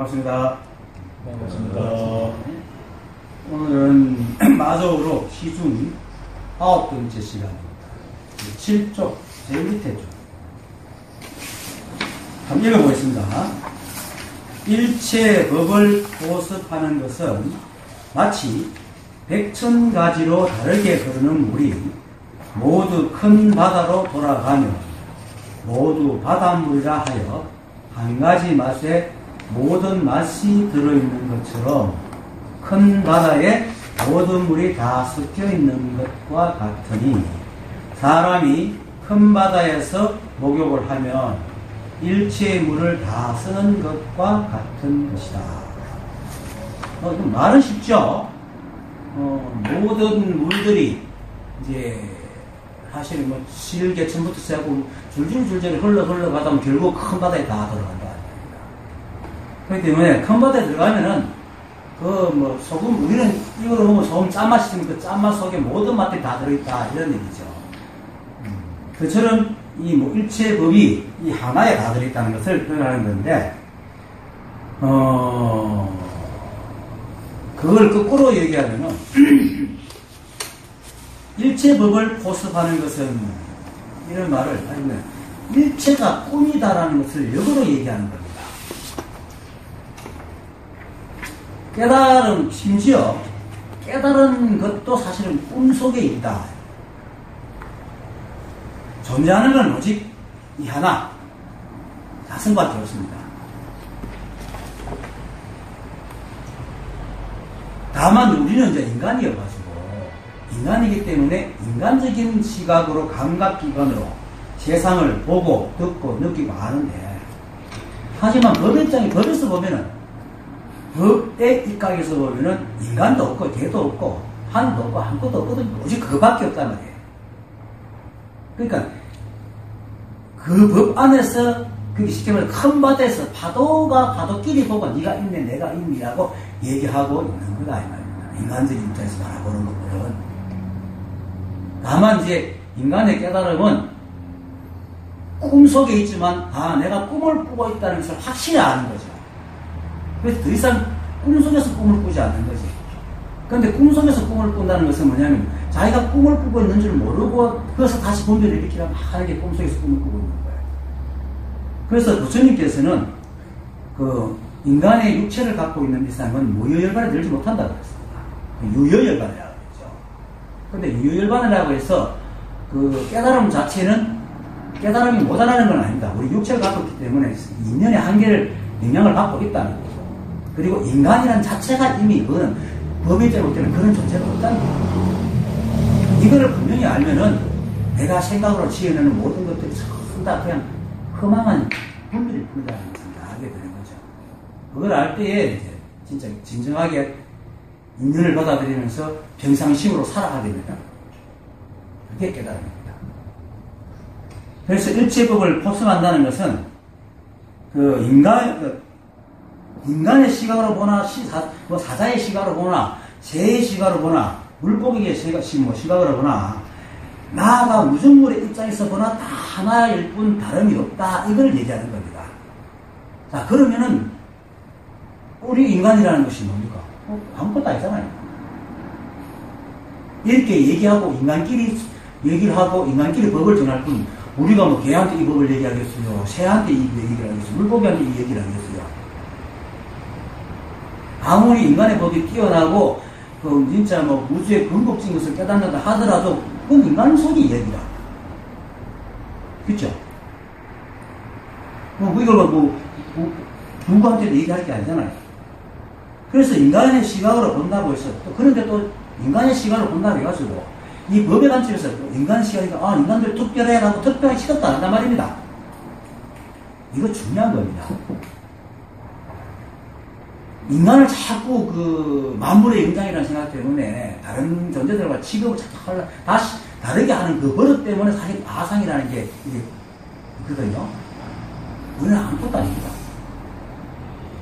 반갑습니다. 반갑습니다. 오늘은 마저우로 시중 9번째 시간입니다. 7쪽, 제일 밑에 쪽. 한번 읽어보겠습니다. 일체 법을 보습하는 것은 마치 백천가지로 다르게 흐르는 물이 모두 큰 바다로 돌아가며 모두 바닷물이라 하여 한 가지 맛에 모든 맛이 들어있는 것처럼 큰 바다에 모든 물이 다 섞여 있는 것과 같으니 사람이 큰 바다에서 목욕을 하면 일체의 물을 다 쓰는 것과 같은 것이다. 말은 쉽죠. 모든 물들이 이제 사실은 뭐 실개천부터 시작하고 줄줄줄줄 흘러가다 보면 결국 큰 바다에 다 들어간다. 그렇기 때문에 큰 바다에 들어가면은 소금, 우리는 이거로 보면 소금 짠맛이 있으면 그 짠맛 속에 모든 맛들이 다 들어있다 이런 얘기죠. 그처럼 이 일체의 법이 이 하나에 다 들어있다는 것을 표현하는 건데 그걸 거꾸로 얘기하면은 일체 법을 보습하는 것은 이런 말을 하면 일체가 꿈이다라는 것을 역으로 얘기하는 겁니다. 깨달음, 심지어 깨달은 것도 사실은 꿈 속에 있다. 존재하는 건 오직 이 하나, 자성밖에 없습니다. 다만 우리는 이제 인간이어가지고 인간이기 때문에 인간적인 시각으로 감각기관으로 세상을 보고 듣고 느끼고 아는데, 하지만 법의 입장에 법에서 보면은 법의 입각에서 보면은 인간도 없고 개도 없고 하늘도 없고 아무것도 없거든요. 오직 그거밖에 없단 말이에요. 그러니까 그 법 안에서 그게 쉽게 말해 큰 바다에서 파도가 파도끼리 보고 네가 있네 내가 있니라고 얘기하고 있는 거다 이 말입니다. 인간적인 입장에서 바라보는 것들은. 다만 이제 인간의 깨달음은 꿈속에 있지만 내가 꿈을 꾸고 있다는 것을 확실히 아는 거죠. 그래서 더 이상 꿈속에서 꿈을 꾸지 않는 거지. 그런데 꿈속에서 꿈을 꾼다는 것은 뭐냐면 자기가 꿈을 꾸고 있는 줄 모르고 그래서 다시 분별을 일으키려고 하는 게 꿈속에서 꿈을 꾸고 있는 거예요. 그래서 부처님께서는 그 인간의 육체를 갖고 있는 이상은 무효열반에 들지 못한다고 했습니다. 유효열반이라고 했죠. 그런데 유효열반이라고 해서 그 깨달음 자체는 깨달음이 못하는 건 아닙니다. 우리 육체를 갖고 있기 때문에 인연의 한계를 영향을 받고 있다는 거죠. 그리고 인간이란 자체가 이미 그거는 법의 제로 때는 그런 존재가 없다는 거예요. 이거를 분명히 알면은 내가 생각으로 지어내는 모든 것들이 전부 다 그냥 허망한 분별일 뿐이라는 것을 알게 되는 거죠. 그걸 알 때에 이제 진짜 진정하게 인연을 받아들이면서 평상심으로 살아가게 됩니다. 그게 깨달음입니다. 그래서 일체법을 포섭한다는 것은 인간의 시각으로 보나 사자의 시각으로 보나 새의 시각으로 보나 물고기의 시각으로 보나 나가 무정물의 입장에서 보나 다 하나일 뿐 다름이 없다. 이걸 얘기하는 겁니다. 자, 그러면은 우리 인간이라는 것이 뭡니까? 아무것도 아니잖아요. 이렇게 얘기하고 인간끼리 얘기를 하고 인간끼리 법을 정할 뿐 우리가 개한테 이 법을 얘기하겠어요? 새한테 이 얘기를 하겠어요? 물고기한테 이 얘기를 하겠어요? 아무리 인간의 법이 뛰어나고 진짜 우주의 궁극적인 것을 깨닫는다 하더라도 그건 인간 속의 얘기다. 그쵸? 이걸 누구한테도 얘기할 게 아니잖아요. 그래서 인간의 시각으로 본다고 해서 그런데 또 인간의 시각으로 본다고 해가지고 이 법의 관점에서 인간 시각이니까 인간들 특별해라고 특별하게 취급도 안 한단 말입니다. 이거 중요한 겁니다. 인간을 자꾸 만물의 영장이라는 생각 때문에 다른 존재들과 취급을 자꾸 다시 다르게 하는 그 버릇 때문에 사실 아상이라는 게 있거든요. 우리는 아무것도 아닙니다.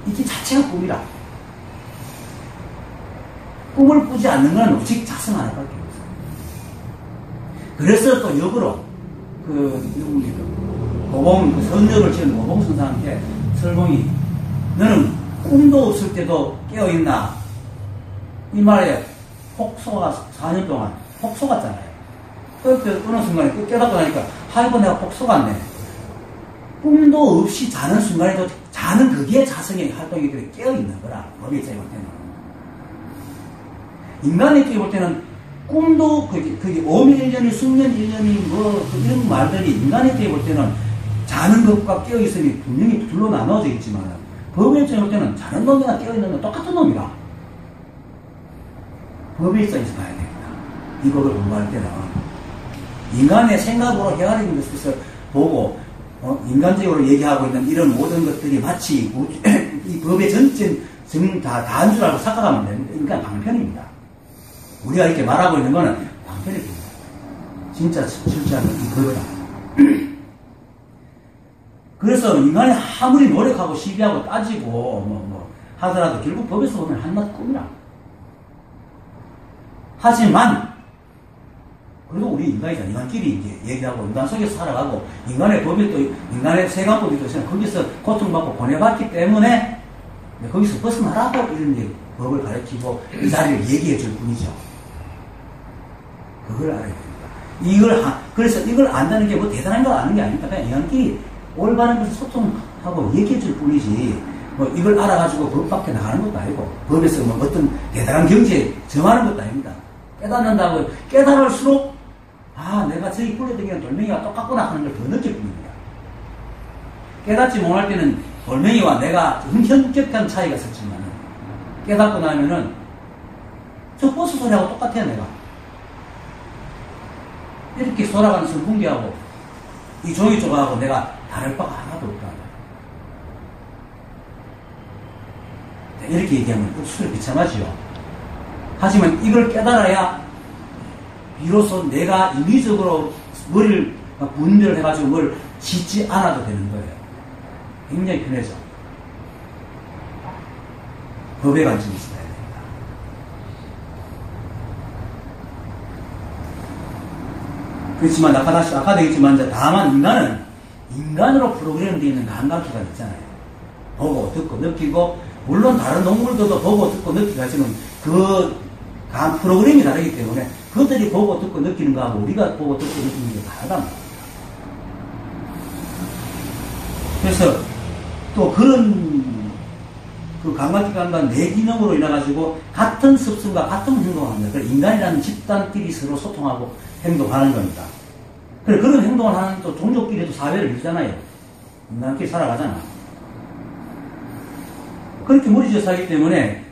이게 자체가 꿈이라. 꿈을 꾸지 않는 건 오직 자성 하나밖에 없어요. 그래서 또 역으로 선역을 지은 모봉 선사한테 설공이 너는 꿈도 없을 때도 깨어있나? 이 말에 폭소가 4년 동안 폭소 같잖아요. 어느 순간에 깨닫고 나니까 아이고 내가 폭소 같네. 꿈도 없이 자는 순간에도 자는 그게 자성의 활동이 깨어있는 거라. 법의 입장에 볼 때는. 인간의 입장에 볼 때는 꿈도 그게 오면 1년이 숙면 1년이 뭐 이런 말들이 인간의 입장에 볼 때는 자는 것과 깨어있음이 분명히 둘로 나눠져 있지만 법의 입장에 볼 때는 자는 놈이나 깨어있는 건 똑같은 놈이라. 법의 입장에서 봐야 됩니다. 이 법을 공부할 때는 인간의 생각으로 헤아리는 것에서 보고 인간적으로 얘기하고 있는 이런 모든 것들이 마치 이 법의 전체는 다한 줄 알고 착각하면 됩니다. 인간 방편입니다. 우리가 이렇게 말하고 있는 거는 방편입니다. 진짜 실제하는 이 법이다. 그래서 인간이 아무리 노력하고 시비하고 따지고 하더라도 결국 법에서 보면 한낱 꿈이라. 하지만 그래도 우리 인간이잖아. 인간끼리 이제 얘기하고 인간 속에서 살아가고 인간의 법이 또 인간의 세간법이 또 있으면 거기서 고통받고 보내봤기 때문에 거기서 벗어나라고 이런 법을 가르치고 이 자리를 얘기해 줄 뿐이죠. 그걸 알아야 됩니다. 그래서 이걸 안다는 게 뭐 대단한 걸 아는 게 아닙니다. 그냥 인간끼리 올바른 것을 소통하고 얘기해 줄 뿐이지 뭐 이걸 알아가지고 법 밖에 나가는 것도 아니고 법에서 뭐 어떤 대단한 경지에 정하는 것도 아닙니다. 깨닫는다고 깨달을수록 내가 저기 굴러다니는 돌멩이와 똑같구나 하는 걸 더 느낄 뿐입니다. 깨닫지 못할 때는 돌멩이와 내가 현격한 차이가 있었지만 깨닫고 나면은 저 버스 소리하고 똑같아요. 내가 이렇게 돌아가는 선풍기하고 이 종이 조각하고 내가 다를 바가 하나도 없다. 이렇게 얘기하면 옥수를 비참하지요. 하지만 이걸 깨달아야 비로소 내가 인위적으로 머리를 분별해가지고 뭘 짓지 않아도 되는 거예요. 굉장히 편해져. 법에 관심이 있어야 됩니다. 그렇지만 아까도 했지만 다만 인간은 인간으로 프로그램되어 있는 감각기가 있잖아요. 보고 듣고 느끼고 물론 다른 동물들도 보고 듣고 느끼고 하지만 그 프로그램이 다르기 때문에 그들이 보고 듣고 느끼는 거하고 우리가 보고 듣고 느끼는 게 다르단 말이에요. 그래서 또 그런 그 감각기관과 뇌기능으로 인해가지고 같은 습성과 같은 행동을 합니다. 그래서 인간이라는 집단끼리 서로 소통하고 행동하는 겁니다. 그래서 그런 행동을 하는 또 종족끼리도 사회를 이루잖아요. 인간끼리 살아가잖아. 그렇게 무리지어 살기 때문에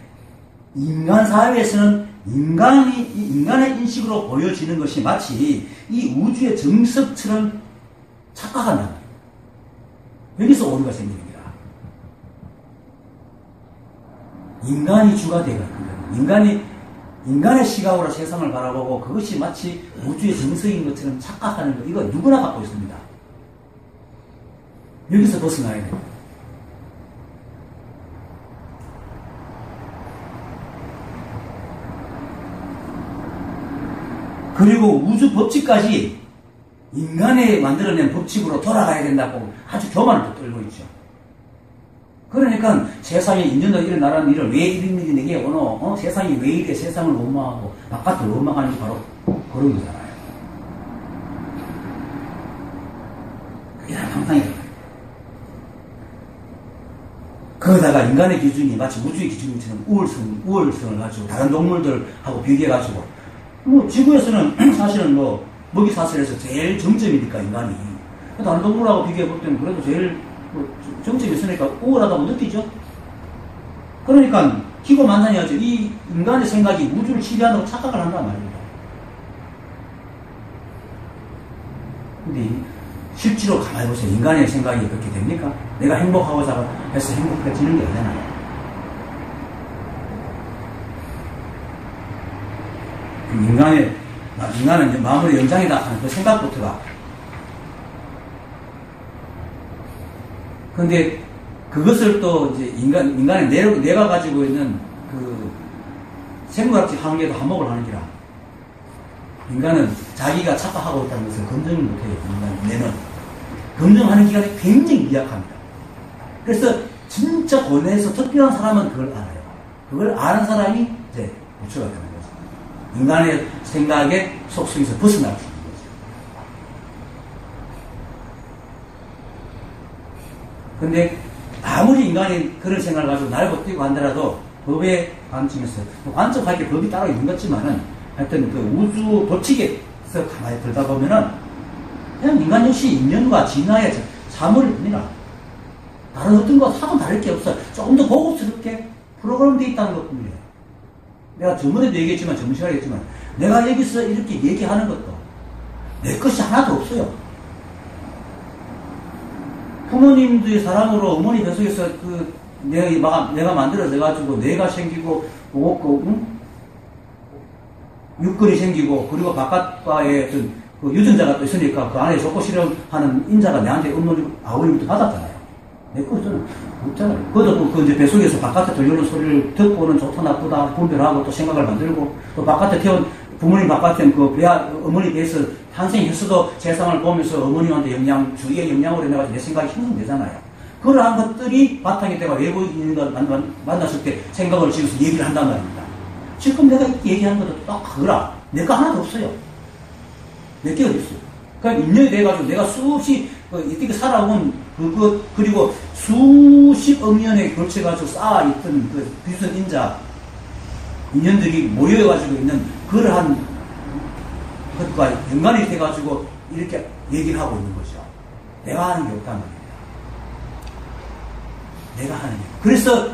인간 사회에서는 인간의 인식으로 보여지는 것이 마치 이 우주의 정석처럼 착각한다는 거예요. 여기서 오류가 생기는 거야. 인간이 주가 되거든요. 인간의 시각으로 세상을 바라보고 그것이 마치 우주의 정석인 것처럼 착각하는 거, 이거 누구나 갖고 있습니다. 여기서 벗어나야 됩니다. 그리고 우주 법칙까지 인간이 만들어낸 법칙으로 돌아가야 된다고 아주 교만을 또 떨고 있죠. 그러니까 세상에 인연도 일어나라는 일을 왜 이런 일이 내게 오노? 세상이 왜 이래? 세상을 원망하고 바깥을 원망하는 게 바로 그런 거잖아요. 그게 다 방탕이다. 거기다가 인간의 기준이 마치 우주의 기준처럼 우월성을 가지고 다른 동물들하고 비교해가지고 지구에서는 사실은 먹이 사슬에서 제일 정점이니까 인간이 다른 동물하고 비교해 볼 때는 그래도 제일 정점이 있으니까 우월하다고 느끼죠. 그러니까 기고만장해야죠. 이 인간의 생각이 우주를 지배한다고 착각을 한단 말입니다. 근데 실제로 가만히 보세요. 인간의 생각이 그렇게 됩니까? 내가 행복하고자 해서 행복해지는 게 아니잖아요. 인간은 이제 마음의 연장이다 하는 그 생각부터가. 근데 그것을 또 이제 인간의 뇌가 가지고 있는 그 생물학적 한계도 한몫을 하는 기라. 인간은 자기가 착각하고 있다는 것을 검증을 못해요. 인간 뇌는. 검증하는 기간이 굉장히 미약합니다. 그래서 진짜 고뇌에서 특별한 사람은 그걸 알아요. 그걸 아는 사람이 이제 부처가 되는 거죠. 인간의 생각의 속성에서 벗어날 수 있는 거죠. 근데 아무리 인간이 그런 생각을 가지고 날고 뛰고 한다라도 법의 관점에서 관점할 게 법이 따로 있는 거지만은 하여튼 그 우주 법칙에서 가만히 들다 보면은 그냥 인간 역시 인연과 진화의 사물일 뿐이라 다른 어떤 거 하도 다를 게 없어. 조금 더 고급스럽게 프로그램되어 있다는 것 뿐이에요. 내가 저번에도 얘기했지만 점심시간에 했지만 내가 여기서 이렇게 얘기하는 것도 내 것이 하나도 없어요. 부모님들의 사랑으로 어머니 뱃속에서 그 내가 만들어져가지고 내가 생기고 육근이 생기고 그리고 바깥과의 어떤 그 유전자가 또 있으니까 그 안에 좋고 싫어하는 인자가 내한테 어머니 아버님부터 받았잖아요. 내 거는 없잖아요. 그것도 그 이제 뱃속에서 바깥에 들려오는 소리를 듣고는 좋다 나쁘다 분별하고 또 생각을 만들고 또 바깥에 태운 부모님 바깥에 그 어머니 배에서 탄생했어도 세상을 보면서 어머님한테 주위의 영향으로 인해서 내 생각이 형성되잖아요. 그러한 것들이 바탕이 되고 외부인과 만났을 때 생각을 지어서 얘기를 한단 말입니다. 지금 내가 이렇게 얘기하는 것도 딱 그거라. 내가 하나도 없어요. 몇 개 어디 있어요. 그러니까 인연이 돼가지고 내가 수없이 이렇게 살아온 그것 그리고 수십억 년에 걸쳐가지고 쌓아있던 그 비슷한 인자 인연들이 모여가지고 있는 그러한 것과 연관이 돼가지고 이렇게 얘기를 하고 있는 거죠. 내가 하는 게 없단 말입니다. 내가 하는 게. 그래서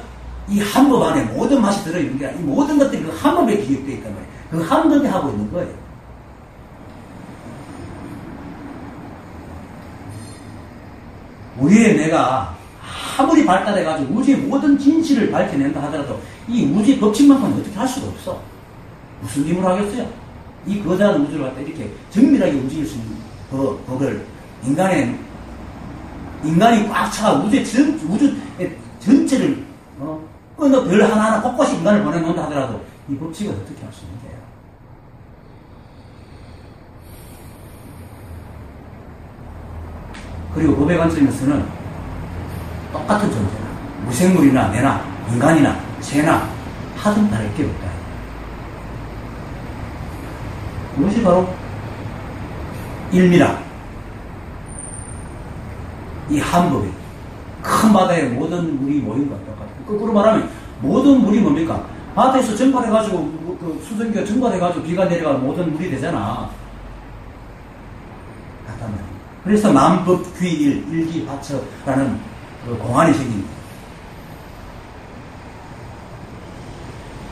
이 한법 안에 모든 맛이 들어있는 게 아니라 이 모든 것들이 그 한법에 기획되어 있단 말이에요. 그 한법이 하고 있는 거예요. 우리의 뇌가 아무리 발달해가지고 우주의 모든 진실을 밝혀낸다 하더라도 이 우주의 법칙만큼은 어떻게 할 수가 없어. 무슨 힘으로 하겠어요? 이 거대한 우주를 갖다 이렇게 정밀하게 움직일 수 있는 법을 인간이 꽉 차가 우주 전체를 어느 별 하나하나 곳곳이 인간을 보내놓는다 하더라도 이 법칙을 어떻게 할 수 있는 거예요? 그리고 법의 관점에서는 똑같은 존재나 무생물이나 내나 인간이나 새나 하등 다를 게 없다. 그것이 바로 일미라. 이 한법이 큰 바다에 모든 물이 모인 것 똑같아요. 거꾸로 말하면 모든 물이 뭡니까? 바다에서 증발해가지고 그 수증기가 증발해가지고 비가 내려가 모든 물이 되잖아. 같단 말이에요. 그래서 만법귀일 일기화처라는 그 공안이 생깁니다.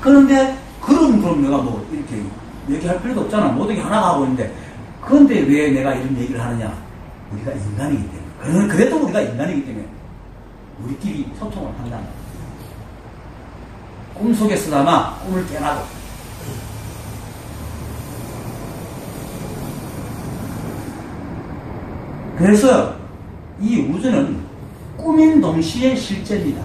그런데 그럼 내가 뭐 이렇게 얘기할 필요도 없잖아. 모든 게 하나가 하고 있는데 그런데 왜 내가 이런 얘기를 하느냐? 우리가 인간이기 때문에. 그래도 우리가 인간이기 때문에 우리끼리 소통을 한다는 거예요. 꿈속에서나마 꿈을 깨나도 그래서 이 우주는 꿈인 동시에 실제입니다.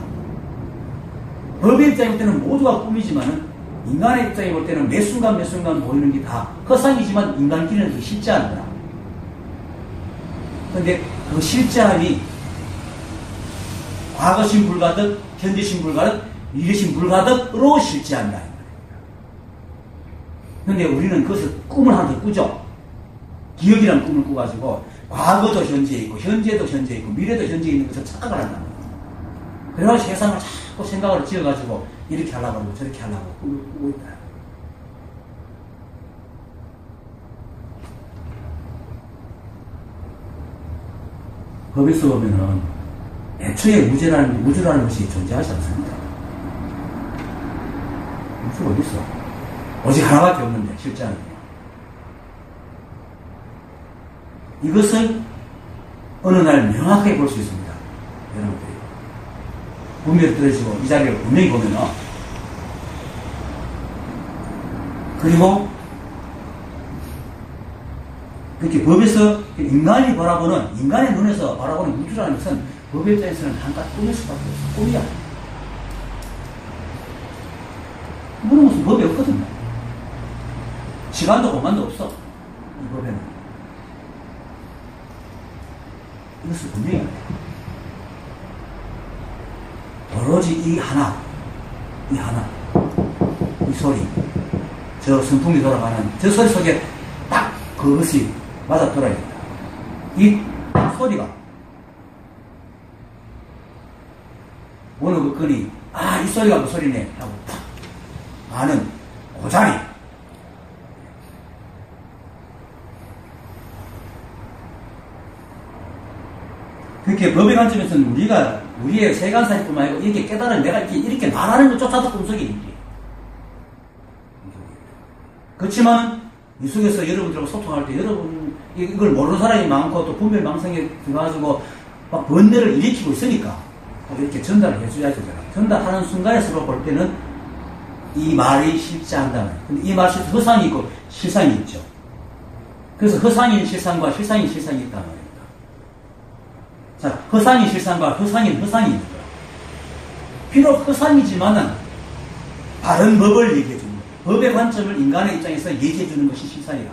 법의 입장에 볼 때는 모두가 꿈이지만은 인간의 입장에 볼 때는 매 순간 보이는 게 다 허상이지만 인간끼리는 그 실제하는 거야. 그런데 그 실제함이 과거심 불가득, 현재심 불가득, 미래심 불가득으로 실제한다. 그런데 우리는 그것을 꿈을 하나 더 꾸죠. 기억이라는 꿈을 꾸가지고 과거도 현재에 있고 현재도 현재에 있고 미래도 현재에 있는 것을 착각을 한다. 그래가지고 세상을 자꾸 생각을 지어가지고 이렇게 하려고 하고 저렇게 하려고 꿈을 꾸고 있다. 법에서 보면은 애초에 우주라는 것이 존재하지 않습니다. 우주가 어디 있어? 오직 하나밖에 없는데 실제하는 거예요. 이것을 어느 날 명확하게 볼 수 있습니다. 여러분들이 분별이 떨어지고 이 자리를 분명히 보면은 그리고 그렇게 법에서 인간이 바라보는 인간의 눈에서 바라보는 우주라는 것은 법의 입장에서는 한낱 꿈일 수밖에 없어. 꿈이야. 그런 것은 법이 없거든요. 시간도 공간도 없어. 이 법에는. 이것을 분명히 해야 돼. 오로지 이 하나, 이 소리, 저 선풍기 돌아가는 저 소리 속에 딱 그것이 맞아 들어야 된다. 이 소리가 어느 그 끈이 이 소리가 그 소리네 하고 탁 아는 그 자리. 그렇게 법의 관점에서는 우리의 세간사실뿐만 아니고 이렇게 깨달은 내가 이렇게 말하는 것조차도 꿈속에 있지. 그렇지만 이 속에서 여러분들하고 소통할 때 여러분 이걸 모르는 사람이 많고 또 분별망상에 들어가지고 막 번뇌를 일으키고 있으니까 이렇게 전달을 해줘야죠. 전달하는 순간에 서로 볼 때는 이 말이 실제한다는. 근데 이 말이 허상이 있고 실상이 있죠. 그래서 허상인 실상과 실상인 실상이 있단 말이에요. 자, 허상인 실상과 허상인 허상이 있는 거야. 비록 허상이지만은 바른 법을 얘기해주는 거야. 법의 관점을 인간의 입장에서 얘기해주는 것이 실상이다.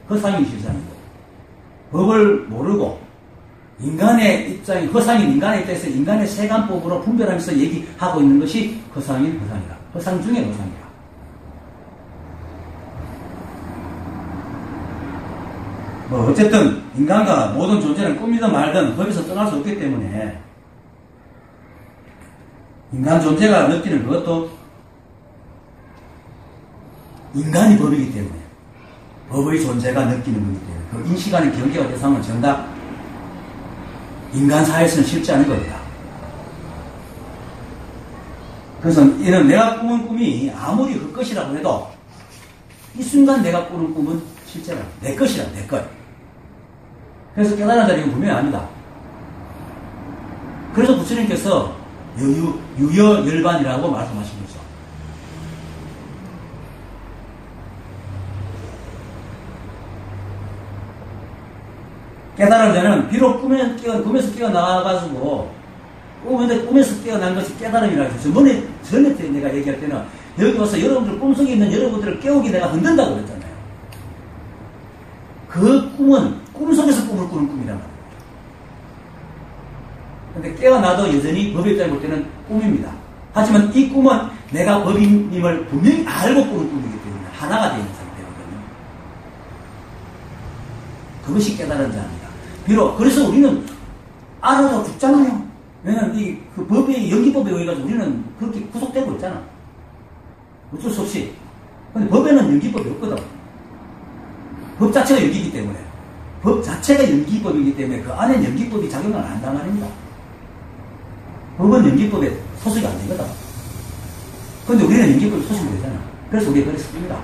허상인 실상이고 법을 모르고 인간의 입장이 허상인 인간의 입장에서 인간의 세간법으로 분별하면서 얘기하고 있는 것이 허상인 허상이다. 허상 중의 허상이다. 뭐 어쨌든 인간과 모든 존재는 꿈이든 말든 법에서 떠날 수 없기 때문에 인간 존재가 느끼는 그것도 인간이 법이기 때문에 법의 존재가 느끼는 거기 때문에 그 인식하는 경계와 대상은 정답 인간 사회에서는 쉽지 않은 겁니다. 그래서 이는 내가 꾸는 꿈이 아무리 헛것이라고 해도 이 순간 내가 꾸는 꿈은 실제라 내 것이라 내 것. 그래서 깨달은 자리는 분명히 아니다. 그래서 부처님께서 유여열반이라고 말씀하신 거죠. 깨달은 자는 비록 꿈에서 깨어나가지고 꿈에서 깨어난 것이 깨달음이라고 해서 전에 내가 얘기할 때는 여기 와서 여러분들 꿈속에 있는 여러분들을 깨우기 내가 흔든다고 그랬잖아요. 그 꿈은 꿈속에서 꿈을 꾸는 꿈이란 말이에요. 근데 깨어나도 여전히 법의 입장에 볼 때는 꿈입니다. 하지만 이 꿈은 내가 법임을 분명히 알고 꾸는 꿈이기 때문에 하나가 되어 있는 상태거든요. 그것이 깨달은 자입니다. 비록 그래서 우리는 알아도 죽잖아요. 왜냐하면 그 법의 연기법에 의해 가지고 우리는 그렇게 구속되고 있잖아. 어쩔 수 없이. 근데 법에는 연기법이 없거든. 법 자체가 연기이기 때문에. 법 자체가 연기법이기 때문에 그 안에 연기법이 작용을 안 한단 말입니다. 법은 연기법에 소속이 안 되거든. 근데 우리는 연기법에 소속이 되잖아. 그래서 우리가 그랬습니다.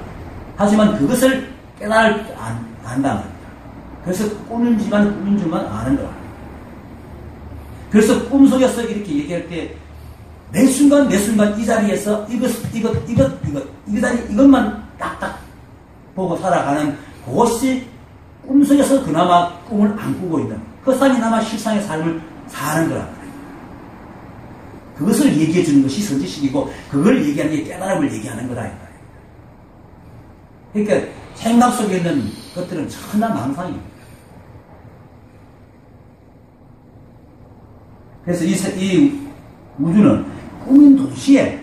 하지만 그것을 깨달을 안단 말입니다. 그래서 꾸는지만 꾸민 줄만 아는 거야. 그래서 꿈속에서 이렇게 얘기할 때 매 순간 이 자리에서 이것만 딱딱 보고 살아가는 그것이 꿈속에서 그나마 꿈을 안 꾸고 있는 허상이나마 실상의 삶을 사는 거란 말이에요. 그것을 얘기해 주는 것이 선지식이고 그걸 얘기하는 게 깨달음을 얘기하는 거다. 그러니까 생각 속에 있는 것들은 천한 망상입니다. 그래서 이 우주는 꿈인 동시에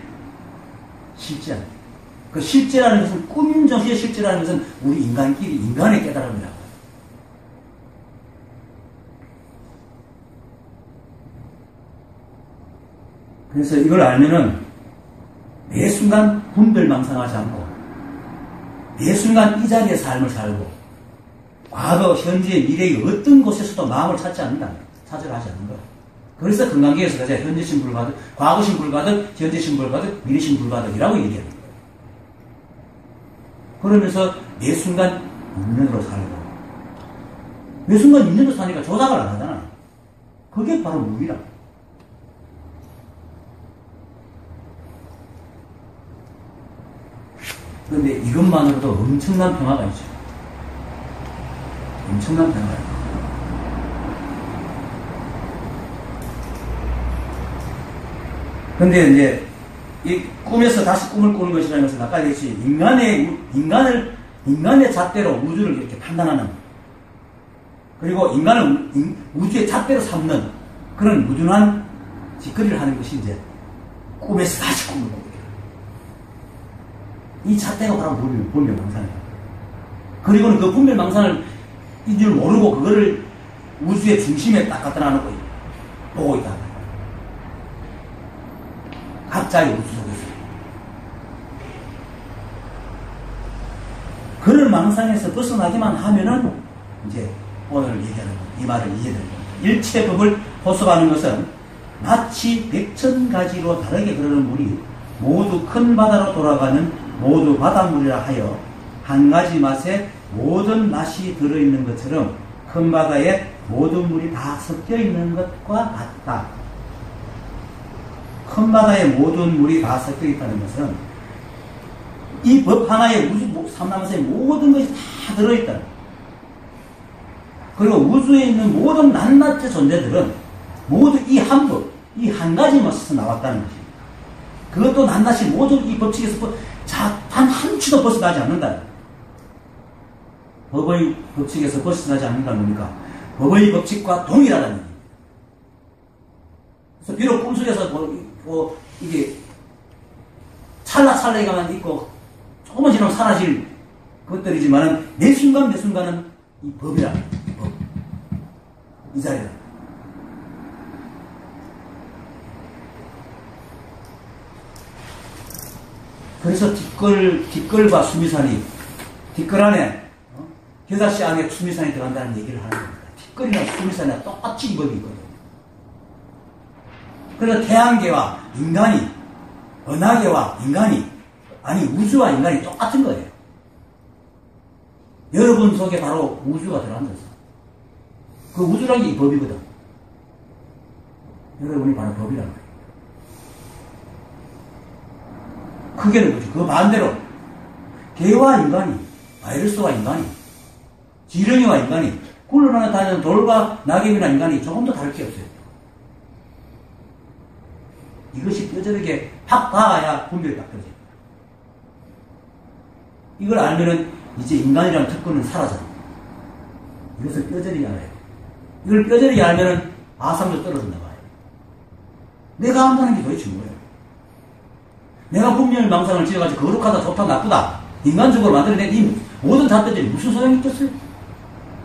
실제합니다. 그 실제라는 것은 꿈인 동시에 실제라는 것은 우리 인간끼리 인간의 깨달음이라고. 그래서 이걸 알면은 매 순간 분별망상하지 않고 매 순간 이 자리의 삶을 살고 과거, 현재, 미래의 어떤 곳에서도 마음을 찾지 않는다. 찾으려 하지 않는 거야. 그래서 건강계에서 가자 현재심 불가득, 과거심 불가득, 현재심 불가득, 미래심 불가득이라고 얘기하는 거예요. 그러면서 매 순간 인연으로 살고 매 순간 인연으로 사니까 조작을 안 하잖아. 그게 바로 무기라. 그런데 이것만으로도 엄청난 평화가 있죠. 엄청난 평화가 있죠. 근데 이제 이 꿈에서 다시 꿈을 꾸는 것이라는 것은 아까 얘기했지 인간의 잣대로 우주를 이렇게 판단하는 그리고 인간을 우주의 잣대로 삼는 그런 무준한 짓거리를 하는 것이 이제 꿈에서 다시 꿈을 꾸게 돼요. 이 잣대가 바로 분별망상이에요. 그리고는 그 분별망상을 인 줄 모르고 그거를 우주의 중심에 딱 갖다 놔놓고 보고 있다. 각자의 우주 속에서. 그런 망상에서 벗어나기만 하면은 이제 오늘 얘기하는 이 말을 이해되는 겁니다. 일체법을 호소하는 것은 마치 백천가지로 다르게 흐르는 물이 모두 큰 바다로 돌아가는 모두 바닷물이라 하여 한 가지 맛에 모든 맛이 들어있는 것처럼 큰 바다에 모든 물이 다 섞여 있는 것과 같다. 큰 바다에 모든 물이 다 섞여 있다는 것은 이 법 하나에 우주 삼라만사의 모든 것이 다 들어있다. 그리고 우주에 있는 모든 낱낱의 존재들은 모두 이 한 법, 이 한 가지 맛에서 나왔다는 것입니다. 그것도 낱낱이 모두 이 법칙에서 단 한 치도 벗어나지 않는다. 법의 법칙에서 벗어나지 않는다는 겁니까? 법의 법칙과 동일하다는 얘기입니다. 그래서 비록 꿈속에서 이게 찰나찰나가만 있고 조금만 지나면 사라질 것들이지만은 매 순간 매 순간은 이 법이라 법. 이 자리다. 그래서 뒷걸과 수미산이 뒷걸 안에 겨자씨 안에 수미산이 들어간다는 얘기를 하는 겁니다. 뒷걸이나 수미산이랑 똑같이 이 법이 있거든요. 그래서 태양계와 인간이 은하계와 인간이 아니 우주와 인간이 똑같은 거예요. 여러분 속에 바로 우주가 들어앉아서 그 우주라는 게 이 법이거든. 여러분이 바로 법이라는 거예요. 크게는 그렇죠. 그 반대로 개와 인간이 바이러스와 인간이 지렁이와 인간이 굴러나는 다니는 돌과 낙엽이나 인간이 조금 더 다를 게 없어요. 이것이 뼈저리게 팍 닿아야 분별이 딱 되죠. 이걸 알면은 이제 인간이라는 특권은 사라져요. 이것을 뼈저리게 알아요. 이걸 뼈저리게 알면은 아상도 떨어진다 봐요. 내가 한다는 게 도대체 뭐예요? 내가 분별망상을 지어가지고 거룩하다, 좋다, 나쁘다 인간적으로 만들어낸 이 모든 잣대들이 무슨 소용이 있겠어요?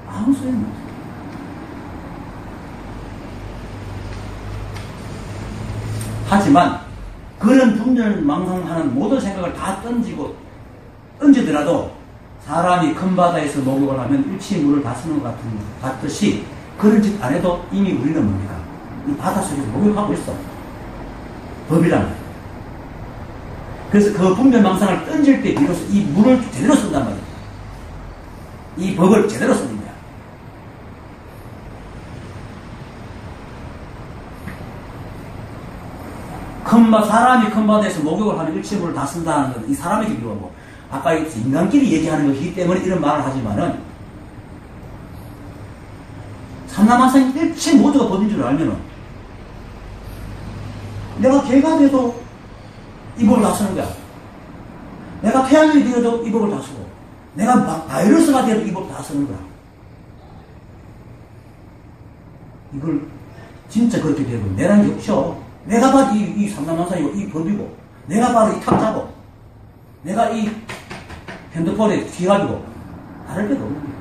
아무 소용이 없어요. 하지만 그런 분별망상하는 모든 생각을 다 던지더라도 사람이 큰 바다에서 목욕을 하면 일치의 물을 다 쓰는 것 같듯이 그런 짓 안 해도 이미 우리는 뭡니까? 이 바다 속에서 목욕하고 있어. 법이란 말이에요. 그래서 그 분별망상을 던질 때 비로소 이 물을 제대로 쓴단 말이에요. 이 법을 제대로 쓰는 거야. 사람이 큰 바다에서 목욕을 하면 일체의 물을 다 쓴다는 건 이 사람에게 필요하고 아까 인간끼리 얘기하는 것이기 때문에 이런 말을 하지만은 삼라만상 일체 모두가 법인 줄 알면은 내가 개가 돼도 이 법을 다 쓰는 거야. 내가 태양이 되어도 이 법을 다 쓰고 내가 바이러스가 되어도 이 법을 다 쓰는 거야. 이걸 진짜 그렇게 되고 내란 게 없죠. 내가 봐도 이 삼라만상이고 이 법이고 내가 봐도 이 탁자고 내가 이 핸드폰에 귀가지고 다를 게도 없는 거야.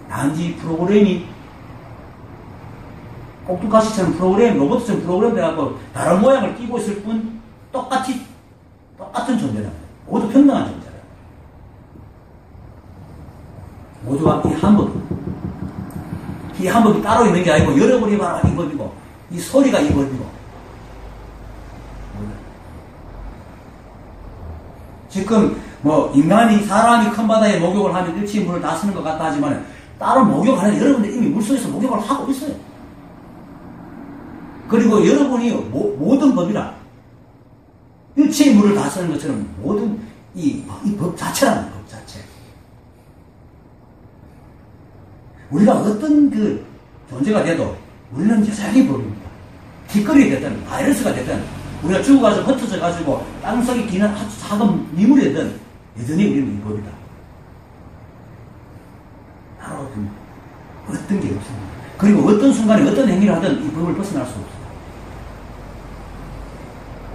단지 프로그램이 꼭두가시처럼 프로그램, 로봇처럼 프로그램 돼갖고 다른 모양을 띄고 있을 뿐 똑같은 존재란 말이야. 모두 평등한 존재라. 모두가 이 한 법. 이 한 법이 따로 있는 게 아니고 여러분이 바로 이 법이고 이 소리가 이 법이고 지금 인간이 사람이 큰 바다에 목욕을 하면 일체의 물을 다 쓰는 것 같다 하지만 따로 목욕하는 여러분들 이미 물속에서 목욕을 하고 있어요. 그리고 여러분이 모든 법이라 일체의 물을 다 쓰는 것처럼 모든 이 법 자체라는 법 자체. 우리가 어떤 그 존재가 돼도 우리는 여전히 법입니다. 뒷거리 됐든 바이러스가 됐든 우리가 죽어가지고 흩어져가지고 땅속에 기는 아주 작은 미물이 됐든 여전히 우리는 이 법이다. 바로 어떤 게 없습니다. 그리고 어떤 순간에 어떤 행위를 하든 이 법을 벗어날 수 없습니다.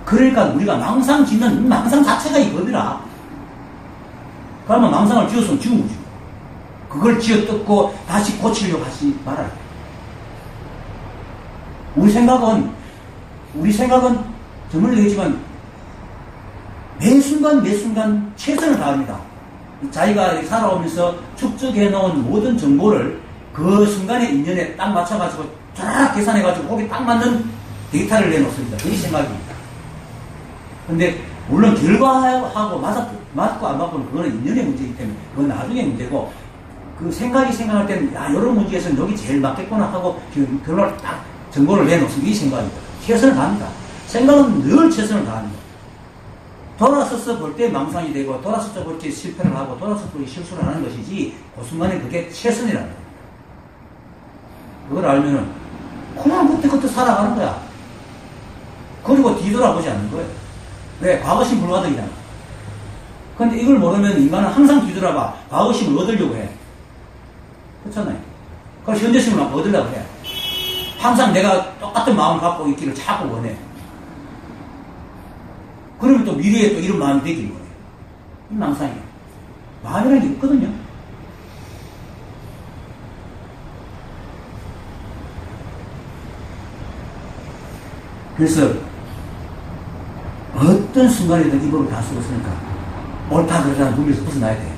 그러니까 우리가 망상 짓는 망상 자체가 이 법이라. 그러면 망상을 지었으면 지은 거지. 그걸 지어 뜯고 다시 고치려고 하지 말아요. 우리 생각은 정말 얘기했지만 매 순간 최선을 다합니다. 자기가 살아오면서 축적해 놓은 모든 정보를 그 순간의 인연에 딱 맞춰가지고 쫙 계산해가지고 거기 딱 맞는 데이터를 내놓습니다. 그게 생각입니다. 근데 물론 결과하고 맞고 안 맞고는 그거는 인연의 문제이기 때문에 그건 나중에 문제고, 그 생각할 때는 야, 이런 문제에서는 여기 제일 맞겠구나 하고 지금 결과를 딱 정보를 내놓습니다. 이 생각입니다. 최선을 다합니다. 생각은 늘 최선을 다합니다. 돌아서서 볼 때 망상이 되고 돌아서서 볼 때 실패를 하고 돌아서서 볼 때 실수를 하는 것이지, 그 순간에 그게 최선이라는 거예요. 그걸 알면은 그냥 그때 살아가는 거야. 그리고 뒤돌아보지 않는 거예요. 왜? 과거심 불가득이잖아. 근데 이걸 모르면 인간은 항상 뒤돌아봐. 과거심을 얻으려고 해. 그렇잖아요. 그걸 현재심을 막 얻으려고 해. 항상 내가 똑같은 마음을 갖고 있기를 자꾸 원해. 그러면 또 미래에 또 이런 마음이 되기를 원해. 이 망상이에요. 마음이라는 게 있거든요. 그래서 어떤 순간에든 이 법을 다 쓰고 있으니까 옳다 그러자는 분명히 벗어나야 돼.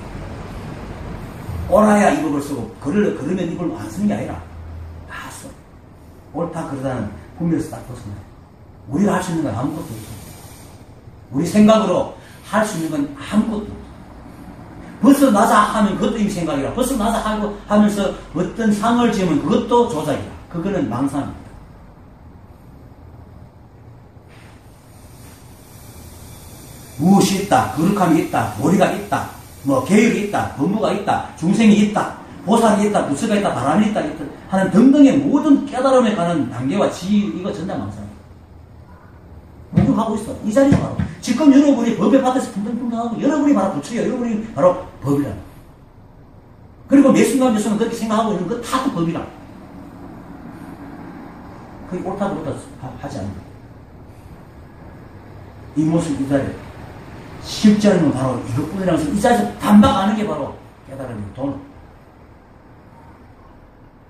옳아야 이 법을 쓰고 그러면 이 법을 안 쓰는 게 아니라 다 써. 옳다 그러자는 분명히 딱 벗어나야 돼. 우리가 할 수 있는 건 아무것도 없어. 우리 생각으로 할 수 있는 건 아무것도 없어. 벗어나자 하면 그것도 이미 생각이라. 벗어나자 하면서 어떤 상을 지으면 그것도 조작이라. 그거는 망상입니다. 무엇이 있다, 거룩함이 있다, 도리가 있다, 뭐 계율이 있다, 법무가 있다, 중생이 있다, 보살이 있다, 부처가 있다, 바람이 있다 하는 등등의 모든 깨달음에 관한 단계와 지위, 이거 전부 망상이에요. 목욕하고 있어. 이 자리가 바로 지금 여러분이 법의 밭에서 풍덩풍덩하고 여러분이 바로 부처야. 여러분이 바로 법이라. 그리고 매 순간 그렇게 생각하고 있는 거 다 그 법이라. 그게 옳다 그렇다 하지 않는 거예요. 이 모습 이 자리에 쉽지 않으면 바로 이것뿐이라서 이 자리에서 단박 아는 게 바로 깨달음이 돈.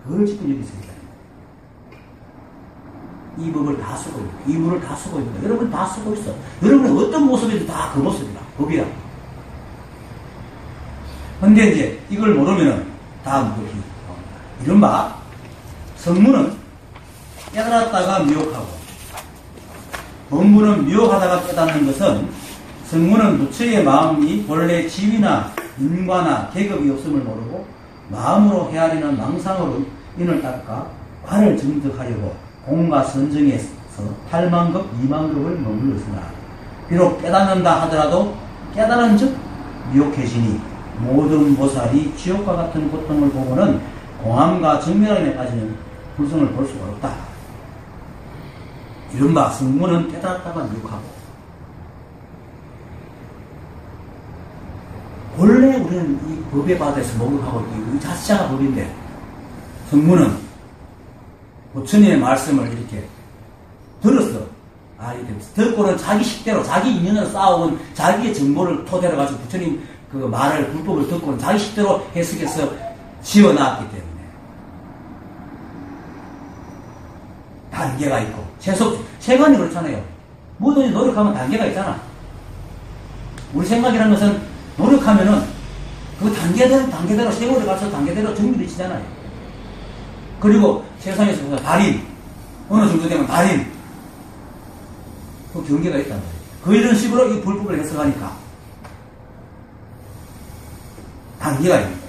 그걸 지금 여기서 얘기하는 거예요. 이 법을 다 쓰고 있다. 이 물을 다 쓰고 있다. 여러분 다 쓰고 있어. 여러분이 어떤 모습이든 다 그 모습이다. 법이야. 근데 이제 이걸 모르면은 다음 법이 이른바 성문은 깨달았다가 미혹하고 본문은 미혹하다가 깨닫는 것은 성문은 부처의 마음이 본래 지위나 인과나 계급이 없음을 모르고 마음으로 헤아리는 망상으로 인을 닦아 관을 정득하려고 공과 선정에서 8만급, 2만급을 머물렀으나 비록 깨닫는다 하더라도 깨달은 즉 미혹해지니 모든 보살이 지옥과 같은 고통을 보고는 공함과 정멸함에 빠지는 불성을 볼 수가 없다. 이른바 성문은 깨닫다가 미혹하고 원래 우리는 이 법에 받아서 목욕하고 이 자체가 법인데 성문은 부처님의 말씀을 이렇게 들었어. 이렇게 듣고는 자기 식대로 자기 인연으로 쌓아온 자기의 정보를 토대로 가지고 부처님 그 말을 불법을 듣고는 자기 식대로 해석해서 지어놨기 때문에 단계가 있고 세관이 그렇잖아요. 뭐든지 노력하면 단계가 있잖아. 우리 생각이라는 것은 노력하면은 그 단계대로 세월에 가서 단계대로 정리되지잖아요. 그리고 세상에서 보면 달인, 어느 정도 되면 달인, 그 경계가 있단 말이에요. 그 이런 식으로 이 불법을 해석하니까 단계가 있는 거예요.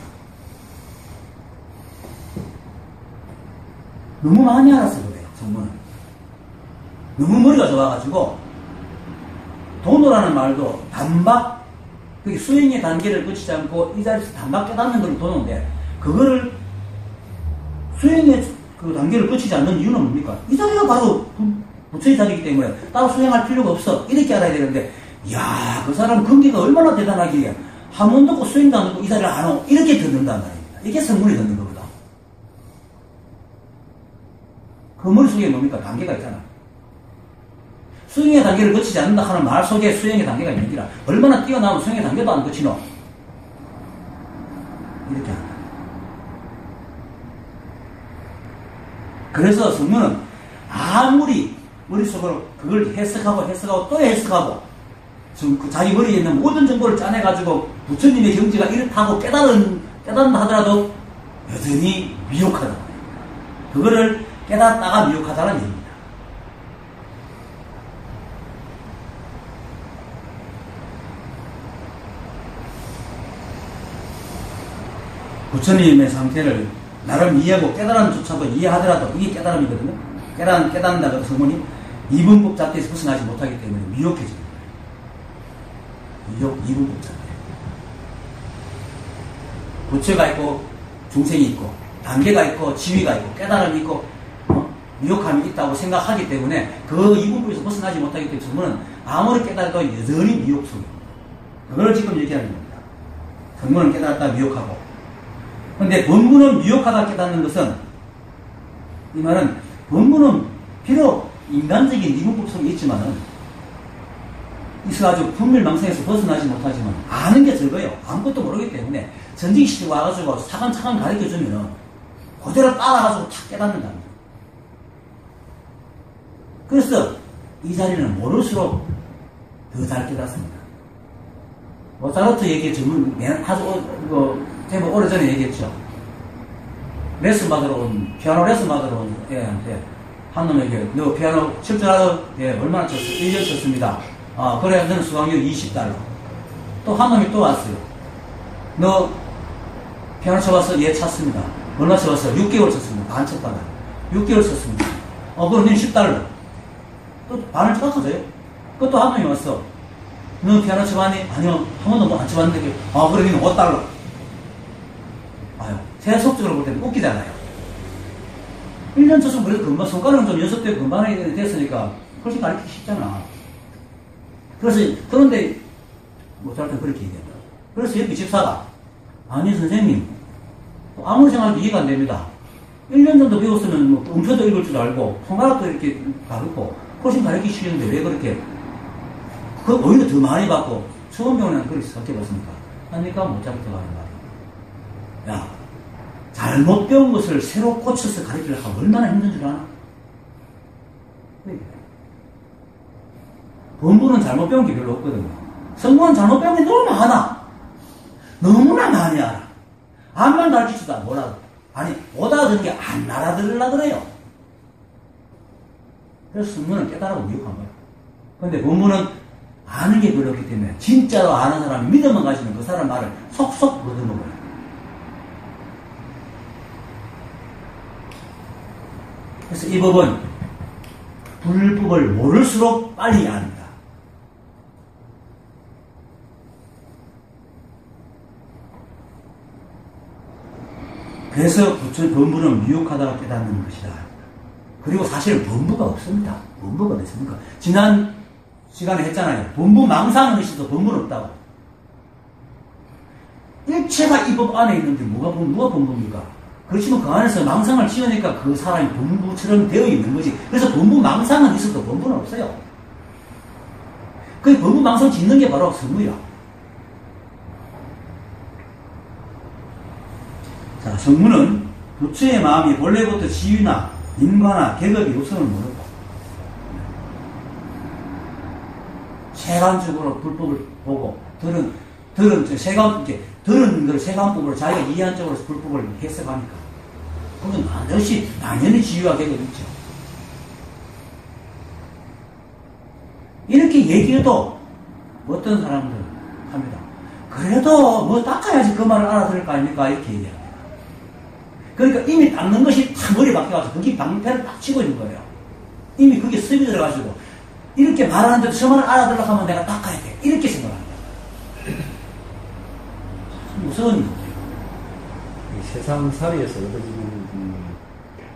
너무 많이 알아서 그래요, 성문은. 너무 머리가 좋아가지고 도노라는 말도 단박 수행의 단계를 거치지 않고 이 자리에서 단박 깨닫는 걸 도는데 그거를 수행의 그 단계를 거치지 않는 이유는 뭡니까? 이 자리가 바로 부처의 자리이기 때문에 따로 수행할 필요가 없어. 이렇게 알아야 되는데 이야 그 사람 근기가 얼마나 대단하기에 한 번도 없고 수행도 안 하고 이 자리를 안 하고 이렇게 듣는단 말입니다. 이게 성문이 듣는 거거든. 그 머릿속에 뭡니까? 단계가 있잖아. 수행의 단계를 거치지 않는다 하는 말 속에 수행의 단계가 있는 기라. 얼마나 뛰어나면 수행의 단계도 안 거치노? 이렇게 한다. 그래서 성문은 아무리 머릿속으로 그걸 해석하고 또 해석하고 자기 머리에 있는 모든 정보를 짜내가지고 부처님의 경지가 이렇다고 깨달은다 하더라도 여전히 미혹하다. 그거를 깨닫다가 미혹하다는 얘기입니다. 부처님의 상태를 나름 이해하고 깨달음 조차도 이해하더라도 이게 깨달음이거든요. 깨닫는다고 성문이 이분법 잣대에서 벗어나지 못하기 때문에 미혹해집니다. 이분법 잣대. 부처가 있고 중생이 있고 단계가 있고 지위가 있고 깨달음이 있고 미혹함이 있다고 생각하기 때문에 그 이분법에서 벗어나지 못하기 때문에 성문은 아무리 깨달아도 여전히 미혹 속입니다. 그걸 지금 얘기하는 겁니다. 성문은 깨달았다 미혹하고. 그런데 본문은 미혹하다 깨닫는 것은 이 말은 본문은 비록 인간적인 이분법 속에 있지만은 있어가지고 분별망상에서 벗어나지 못하지만 아는 게 적어요. 아무것도 모르기 때문에 전직시키고 와가지고 차근차근 가르쳐주면은 그대로 따라가지고 탁 깨닫는답니다. 그래서 이 자리는 모를수록 더 잘 깨닫습니다. 모차르트 얘기 전문 아주 제법 오래전에 얘기했죠. 피아노 레슨 받으러 온 애한테 한 놈에게 너 피아노 칠 줄 알아? 예, 얼마나 쳤어? 1년 쳤습니다. 아, 그래, 너는 수강료 $20. 또 한 놈이 또 왔어요. 너 피아노 쳐봤어? 예, 쳤습니다. 얼마 쳐봤어? 6개월 쳤습니다. 반 쳤다가. 6개월 쳤습니다. 그럼 너는 $10. 또 반을 쳐봤어요. 그것도 한 놈이 왔어. 너 피아노 쳐봤니? 아니요, 한 번도 안 쳐봤는데, 그래, 너는 $5. 아유, 세속적으로 볼 때는 웃기잖아요. 1년 쳤으면 그래도 금방, 손가락은 좀 연습되고 금방 됐으니까 훨씬 가르치기 쉽잖아. 그런데, 모차르트는 그렇게 얘기한다. 그래서 옆에 집사가, 아니, 선생님, 아무리 생각해도 이해가 안 됩니다. 1년 정도 배웠으면 음표도 읽을 줄 알고, 손가락도 이렇게 가르고, 훨씬 가르치기 쉬운데 왜 그렇게, 오히려 더 많이 받고, 처음 배우는 애는 그렇게 생각해봤습니까? 하니까 모차르트가 하는 말이야. 야, 잘못 배운 것을 새로 고쳐서 가르치려고 하면 얼마나 힘든 줄 아나? 본부는 잘못 배운 게 별로 없거든요. 성부는 잘못 배운 게 너무 많아. 너무나 많이 알아. 암만 가르치지도 뭐라고. 아니, 못 알아듣는 게 안 알아들으려고 그래요. 그래서 성부는 깨달아고 미혹한 거예요. 근데 본부는 아는 게 별로 없기 때문에 진짜로 아는 사람이 믿음만 가지면 그 사람 말을 속속 얻어먹어요. 그래서 이 법은 불법을 모를수록 빨리 압니다. 그래서 범부는 미혹하다가 깨닫는 것이다. 그리고 사실 범부가 없습니다. 범부가 어디 있습니까? 지난 시간에 했잖아요. 범부 망상은 있어도 범부는 없다고. 일체가 이 법 안에 있는데 누가 범부입니까? 그렇지만 그 안에서 망상을 지으니까 그 사람이 범부처럼 되어 있는 거지. 그래서 범부 망상은 있어도 범부는 없어요. 그 범부 망상 짓는 게 바로 성무야. 자, 성무는 부처의 마음이 본래부터 지위나 인과나 계급이 없음을 모르고 세간적으로 불법을 보고 들은 세간법으로 자기가 이해한 쪽으로 불법을 해석하니까 그건 반드시 당연히 지위와 계급이 있죠. 이렇게 얘기해도 어떤 사람들은 합니다. 그래도 뭐 닦아야지 그 말을 알아들을 거 아닙니까? 이렇게 얘기합니다. 그러니까 이미 닦는 것이 딱 머리에 박혀가지고 거기 방패를 딱 치고 있는 거예요. 이미 그게 습이 들어가지고 이렇게 말하는데도 저 말을 알아들으려고 하면 내가 닦아야 돼. 이렇게 생각합니다. 무서운 일이에요. 세상살이에서 얻어지는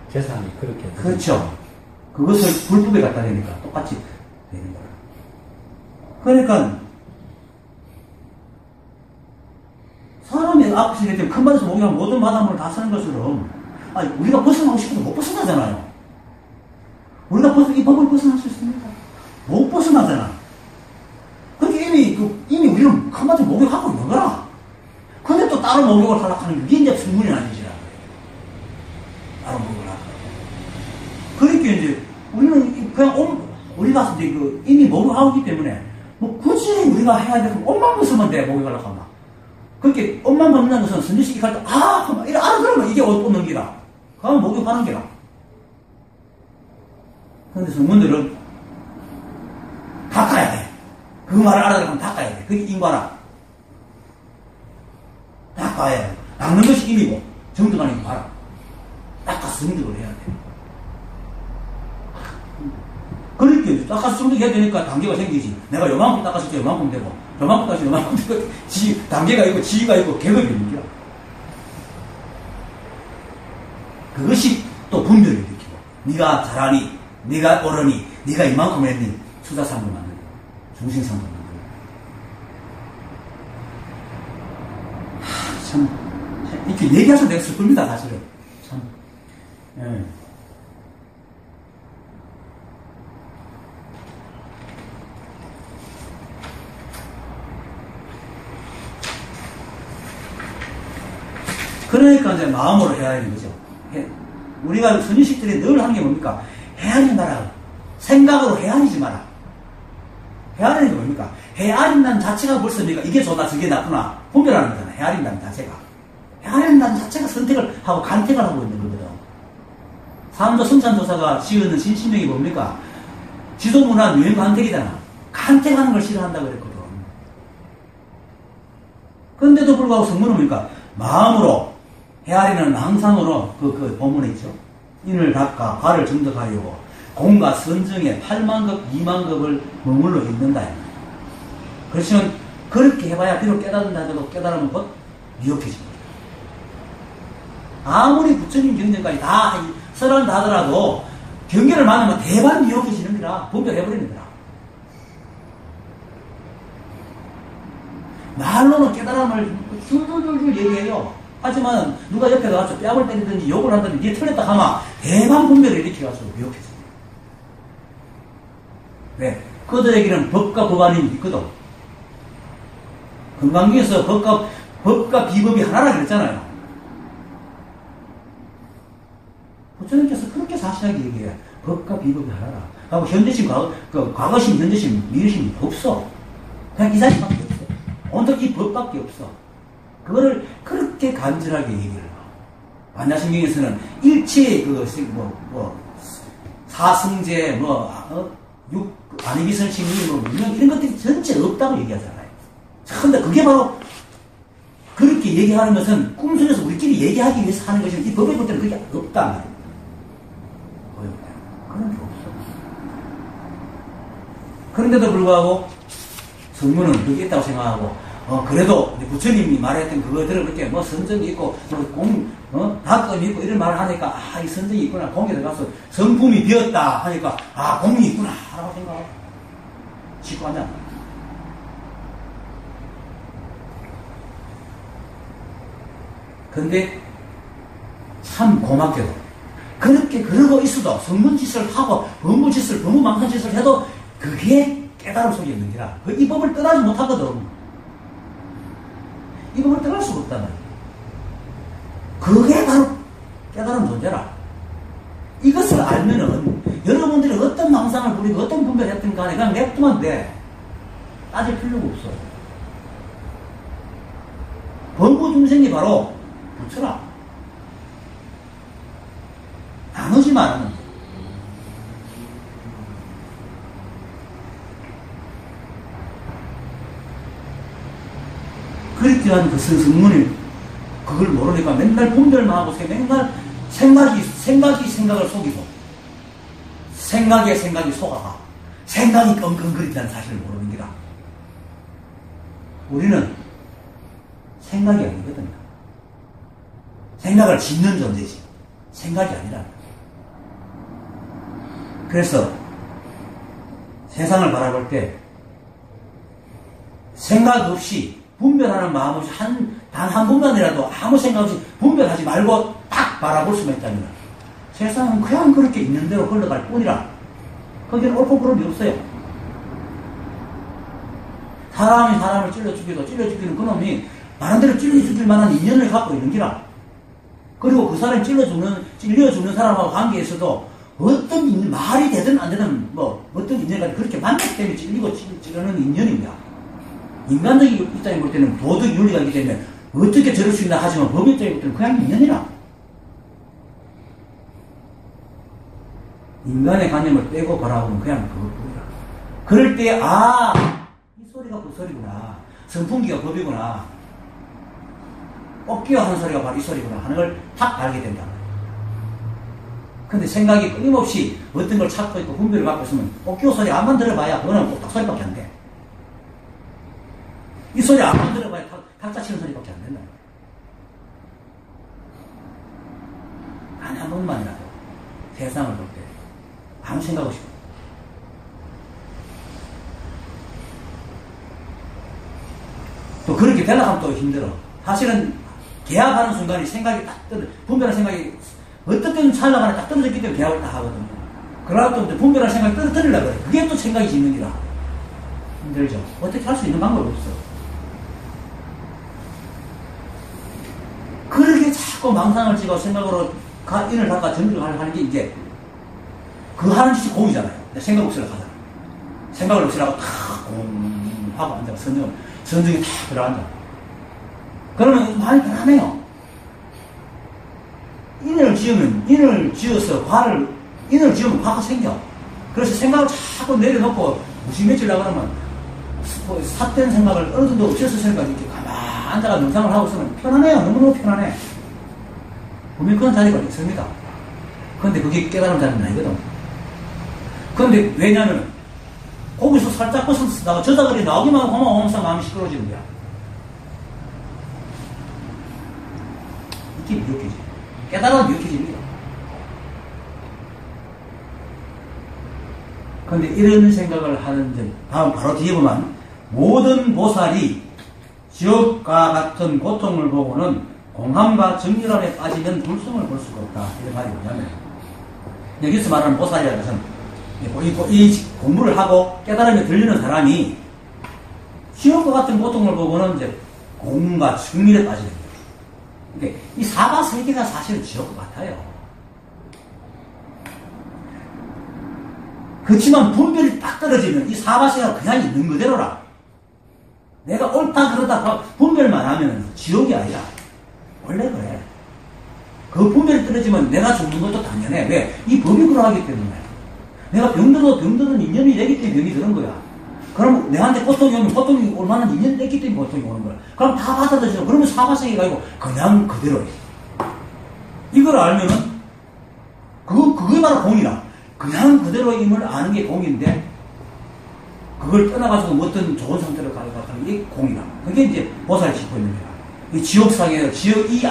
재산이 그렇게. 그렇죠. 그것을 불법에 갖다 대니까 똑같이 되는 거예요. 그러니까 사람이 앞에서 이렇게 큰 바다에서 목욕하면 모든 바닷물을 다 쓰는 것처럼 우리가 벗어나고 싶어도 못 벗어나잖아요. 우리가 이 법을 벗어날 수 있습니까? 못 벗어나잖아. 그렇게 이미 우리는 한마디로 목욕하고 있는 거라. 근데 또 따로 목욕을 하려고 하는 게 이제 성문이 아니지라. 따로 목욕을 하고. 그러니까 이제 우리는 그냥 우리가 이제 이미 목욕하고 있기 때문에 뭐 굳이 우리가 해야 되면 옷만 벗으면 돼, 목욕을 하려고 하면. 그렇게 옷만 벗는 것은 선지식이 갈 때, 이래 알아들으면 이게 옷 벗는 기라. 그러면 목욕하는 기라. 근데 성문들은 닦아야 돼. 그 말을 알아들으면 닦아야 돼. 그게 인과라. 닦아야 돼. 닦는 것이 인이고, 정득한 인과라. 닦아서 정득을 해야 돼. 그러니까 닦아서 정득해야 되니까 단계가 생기지. 내가 요만큼 닦았을 때 요만큼 되고, 요만큼 닦았을 때 요만큼 되고, 단계가 있고, 지위가 있고, 계급이 있는 거야. 그것이 또 분별을 일으키고, 네가 잘하니, 네가 옳으니, 네가 이만큼 했니, 수다상을 만들고, 중심상을 만들고. 참, 이렇게 얘기해서 내가 슬픕니다, 사실은. 참. 예. 그러니까 이제 마음으로 해야 하는 거죠. 우리가 선지식들이 늘 하는 게 뭡니까? 헤아리지 마라. 생각으로 헤아리지 마라. 헤아리는 게 뭡니까? 헤아린다는 자체가 벌써 이게 좋다, 저게 나쁘나 분별하는 거잖아. 헤아린다는 자체가. 헤아린다는 자체가 선택을 하고 간택을 하고 있는 거거든. 사암조 성찬조사가 지으는 신신명이 뭡니까? 지도문화 유행 간택이잖아. 간택하는 걸 싫어한다고 그랬거든. 그런데도 불구하고 성문은 뭡니까? 마음으로 헤아리는 항상으로 그 본문에 있죠. 인을 닦아 과를 정득하려고 공과 선정에 8만급 2만급을 머물러 있는다. 그렇지만 그렇게 해봐야 비록 깨닫는다 해도 깨달으면 곧 미혹해집니다. 아무리 부처님 경전까지 다 설한다 하더라도 경계를 만나면 대반 미혹해지는 거라. 분별해버리는 거라. 말로는 깨달음을 줄줄줄줄 얘기해요. 하지만 누가 옆에 가서 뺨을 때리든지 욕을 하든지 니가 틀렸다 하면 대반 분별을 일으켜가지고 미혹해집니다. 왜? 그들에게는 법과 법안이 있거든. 금강경에서 법과 비법이 하나라 그랬잖아요. 부처님께서 그렇게 사실하게 얘기해요. 법과 비법이 하나라. 하고 현대심, 과거심, 현대심, 미래심 없어. 그냥 이 자리밖에 없어. 온통 이 법밖에 없어. 그거를 그렇게 간절하게 얘기를 해요. 반야심경에서는 일체의 사승제, 안위기선심이 이런 것들이 전체 없다고 얘기하잖아요. 근데 그게 바로 그렇게 얘기하는 것은 꿈속에서 우리끼리 얘기하기 위해서 하는 것이지 이 법에 볼 때는 그게 없단 말이에요. 그런 게 없어. 그런데도 불구하고 성문은 그게 있다고 생각하고 그래도 부처님이 말했던 그거들을 그렇게 선정이 있고 다끔이 있고 이런 말을 하니까 이 선정이 있구나. 공에 들어가서 성품이 비었다 하니까 공이 있구나 라고 생각하고 짓고 하냐. 근데 참 고맙게도 그렇게 그러고 있어도 성문짓을 하고 법무짓을 법무망상짓을 해도 그게 깨달음 속에 있는 기라. 이 법을 떠나지 못하거든. 이 법을 떠날 수가 없단 말이야. 그게 바로 깨달은 존재라. 이것을 알면은 여러분들이 어떤 망상을 부리고 어떤 분별을 했든 간에 그냥 냅두면 돼. 따질 필요가 없어. 범부중생이 바로 부처라. 나누지 말하는 거. 그렇게 한 그 성문이 그걸 모르니까 맨날 분별만 하고 맨날 생각이 생각을 속이고 생각에 생각이 속아가 생각이 끙끙거린다는 사실을 모르는 기라. 우리는 생각이 아니거든요. 생각을 짓는 존재지 생각이 아니라. 그래서 세상을 바라볼 때 생각 없이 분별하는 마음 없이 단 한 분간이라도 아무 생각 없이 분별하지 말고 딱 바라볼 수만 있다면 세상은 그냥 그렇게 있는 대로 흘러갈 뿐이라. 거기는 옳고 그름이 없어요. 사람이 사람을 찔러 죽이는 그놈이 바람대로 찔러 죽일 만한 인연을 갖고 있는 기라. 그리고 그 사람이 찔러 죽는 사람하고 관계에서도 어떤 말이 되든 안 되든 뭐 어떤 인연이 그렇게 만났기 때문에 찔르는 인연입니다. 인간적인 입장에 볼 때는 도덕 윤리가 있기 때문에 어떻게 저럴 수 있나 하지만 법률적인 것들은 그냥 인연이라. 인간의 관념을 빼고 보라고는 그냥 그것뿐이라. 그럴 때 이 소리가 그 소리구나. 선풍기가 법이구나. 꺾여 하는 소리가 바로 이 소리구나 하는 걸 탁 알게 된다. 근데 생각이 끊임없이 어떤 걸 찾고 있고 분별을 갖고 있으면 꺾여 소리 안만 들어봐야 그거는 꼭딱 소리밖에 안 돼. 이 소리 안만 들어봐야 각자 치는 소리밖에 안 된다. 단 한 번만이라도 세상을 볼 때 아무 생각 없이 또 그렇게 되려고 하면 또 힘들어. 사실은 계약하는 순간에 생각이 딱 분별한 생각이 어떤 때는 찰나간에 딱 떨어졌기 때문에 계약을 딱 하거든요. 그러다 또 분별한 생각이 떨어뜨리려고 그래. 그게 또 생각이 짓는 기라. 힘들죠. 어떻게 할 수 있는 방법이 없어. 그렇게 자꾸 망상을 찍어 생각으로 인을 닦아 정리를 하는 게 이제 그 하는 짓이 공이잖아요. 생각 없이라고 하잖아. 생각을 없이라고 탁 하고 앉아. 선정이 탁 들어앉아. 그러면 많이 편하네요. 인을 지으면 과가 생겨. 그래서 생각을 자꾸 내려놓고 무심해지려고 그러면 삿된 생각을 어느 정도 없애서 이렇게 가만 앉아가 명상을 하고 있으면 편하네요. 너무너무 편하네. 분명히 그런 자리가 있습니다. 그런데 그게 깨달은 자리는 아니거든. 그런데 왜냐면 거기서 살짝 벗어나가 저자들이 나오기만 하고 하면서 마음이 시끄러워지는 거야. 이게 미혹해지. 깨달아도 미혹해집니다. 그런데 이런 생각을 하는 점, 다음 바로 뒤에 보면 모든 보살이 지옥과 같은 고통을 보고는 공함과 정렬함에 빠지면 불성을 볼 수가 없다. 이런 말이 뭐냐면 여기서 말하는 보살이라는 것은 이 공부를 하고 깨달음에 들리는 사람이 지옥과 같은 고통을 보고는 이제 공과 정밀에 빠지는 거예요. 그러니까 이 사바세계가 사실은 지옥과 같아요. 그렇지만 분별이 딱 떨어지면 이 사바세계가 그냥 있는 그대로라. 내가 옳다 그러다 분별만 하면 지옥이 아니라 원래 그래. 그 분별이 떨어지면 내가 죽는 것도 당연해. 왜? 이 법이 그러하기 때문에. 내가 병들은 인연이 되기 때문에 병이 드는 거야. 그럼 내한테 고통이 오면 고통이 올 만한 인연이 됐기 때문에 고통이 오는 거야. 그럼 다 받아들여져. 그러면 사바세계가 아니고 그냥 그대로야. 이걸 알면은 그게 바로 공이라. 그냥 그대로임을 아는 게 공인데 그걸 떠나가지고 어떤 좋은 상태로 가는 게 공이라. 그게 이제 보살이 짚고 있는 거야. 이 지옥상에 이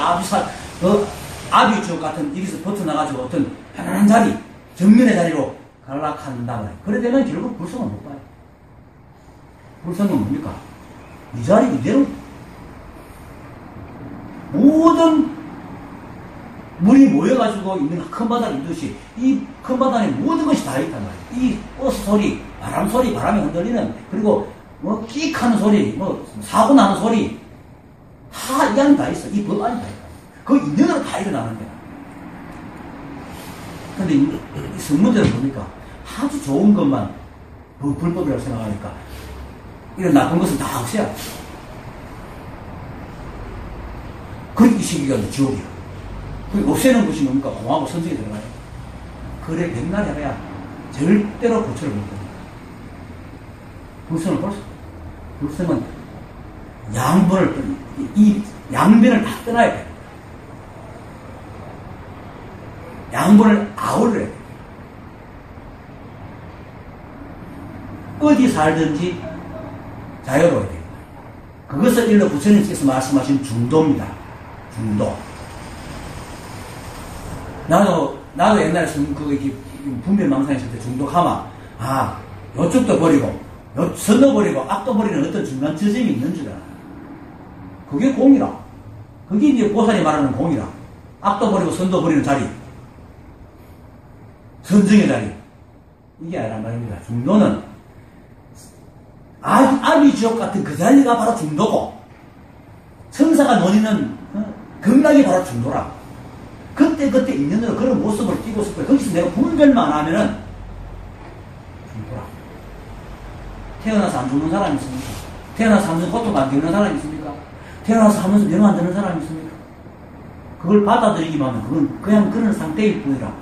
아비지옥 같은 여기서 벗어나가지고 어떤 편안한 자리, 정면의 자리로 갈락한다 말이야. 그래 되면 결국 불성은 못 봐요. 불성은 뭡니까? 이 자리 이대로 모든 물이 모여가지고 있는 큰 바다를 이듯이 이 큰 바다에 모든 것이 다 있단 말이야. 이 버스 소리, 바람 소리, 바람이 흔들리는, 그리고 뭐 끽 하는 소리, 뭐 사고 나는 소리, 다 이 안에 다 있어. 이 법 안에 다 있어. 그 인연으로 다 일어나는 거야. 근데 이 성문제는 뭡니까? 아주 좋은 것만 불법이라고 생각하니까 이런 나쁜 것은 다 없애야 돼. 그러니까 이 시기가 지옥이야. 그리고 없애는 것이 뭡니까? 공하고 선정이 들어가요. 그래 맨날 해봐야 절대로 고쳐를 못 합니다. 불성을 볼 수 없어요. 불성은 이 양변을 다 떠나야 돼. 양분을 아울러야 돼. 어디 살든지 자유로워야 돼. 그것을 일러 부처님께서 말씀하신 중도입니다. 중도. 나도 옛날에 분별망상에 있을 때 중독하면, 요쪽도 버리고, 선도 버리고, 앞도 버리는 어떤 중간 지점이 있는 줄 알아. 그게 공이라. 그게 이제 보살이 말하는 공이라. 앞도 버리고, 선도 버리는 자리. 선정의 자리. 이게 아니란 말입니다. 중도는 아비지옥 같은 그 자리가 바로 중도고, 천사가 노리는 극락이 바로 중도라. 그때 인연으로 그런 모습을 띄고 있을 거야. 거기서 내가 분별만 하면은 중도라. 태어나서 안 죽는 사람이 있습니까? 태어나서 하면서 고통 안 겪는 사람이 있습니까? 태어나서 하면서 병 안 드는 사람이 있습니까? 그걸 받아들이기만 하면 그건 그냥 그런 상태일 뿐이라.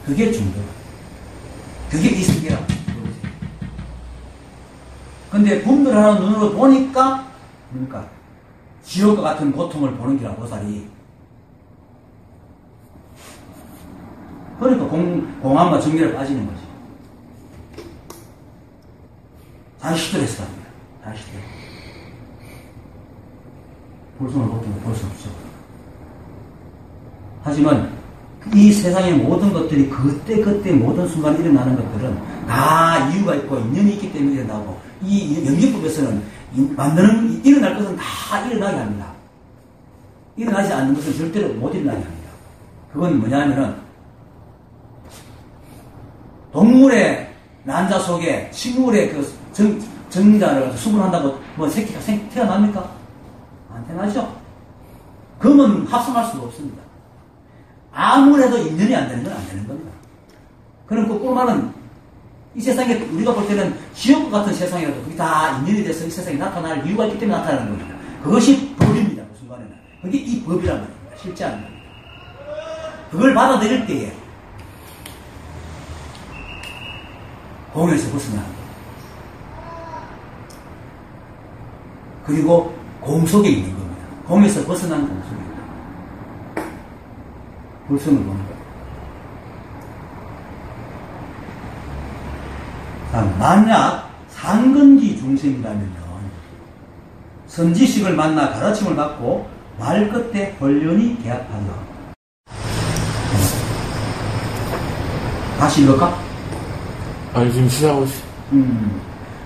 그게 중도라. 그게 이승기라. 근데 분별하는 눈으로 보니까 그러니까 지옥과 같은 고통을 보는 기라 보살이. 그러니까 공함과 정리를 빠지는 거지. 자시들 했어 합니다. 자시들. 볼성을 고통을 볼 수 없죠. 하지만 이 세상의 모든 것들이 그때 모든 순간 일어나는 것들은 다 이유가 있고 인연이 있기 때문에 일어나고, 이 연기법에서는 일어날 것은 다 일어나게 합니다. 일어나지 않는 것은 절대로 못 일어나게 합니다. 그건 뭐냐면은 동물의 난자 속에 식물의 그 정자를 수분한다고 뭐 새끼가 태어납니까? 안 태어나죠? 그러면 합성할 수가 없습니다. 아무래도 인연이 안 되는 건 안 되는 겁니다. 그럼 거꾸로 말은 이 세상에 우리가 볼 때는 지옥과 같은 세상이라도 그게 다 인연이 돼서 이 세상에 나타날 이유가 있기 때문에 나타나는 겁니다. 그것이 법입니다. 그 순간에는. 그게 이 법이라는 겁니다. 실제 않는 겁니다. 그걸 받아들일 때에 공에서 벗어나는 겁니다. 그리고 공 속에 있는 겁니다. 공에서 벗어난 공 속에 있는 겁니다. 불성을 보는 거예요. 만약 상근기 중생이라면요, 선지식을 만나 가르침을 받고 말 끝에 본련이 개합하여. 다시 읽을까? 아니, 지금 시작하고 있어.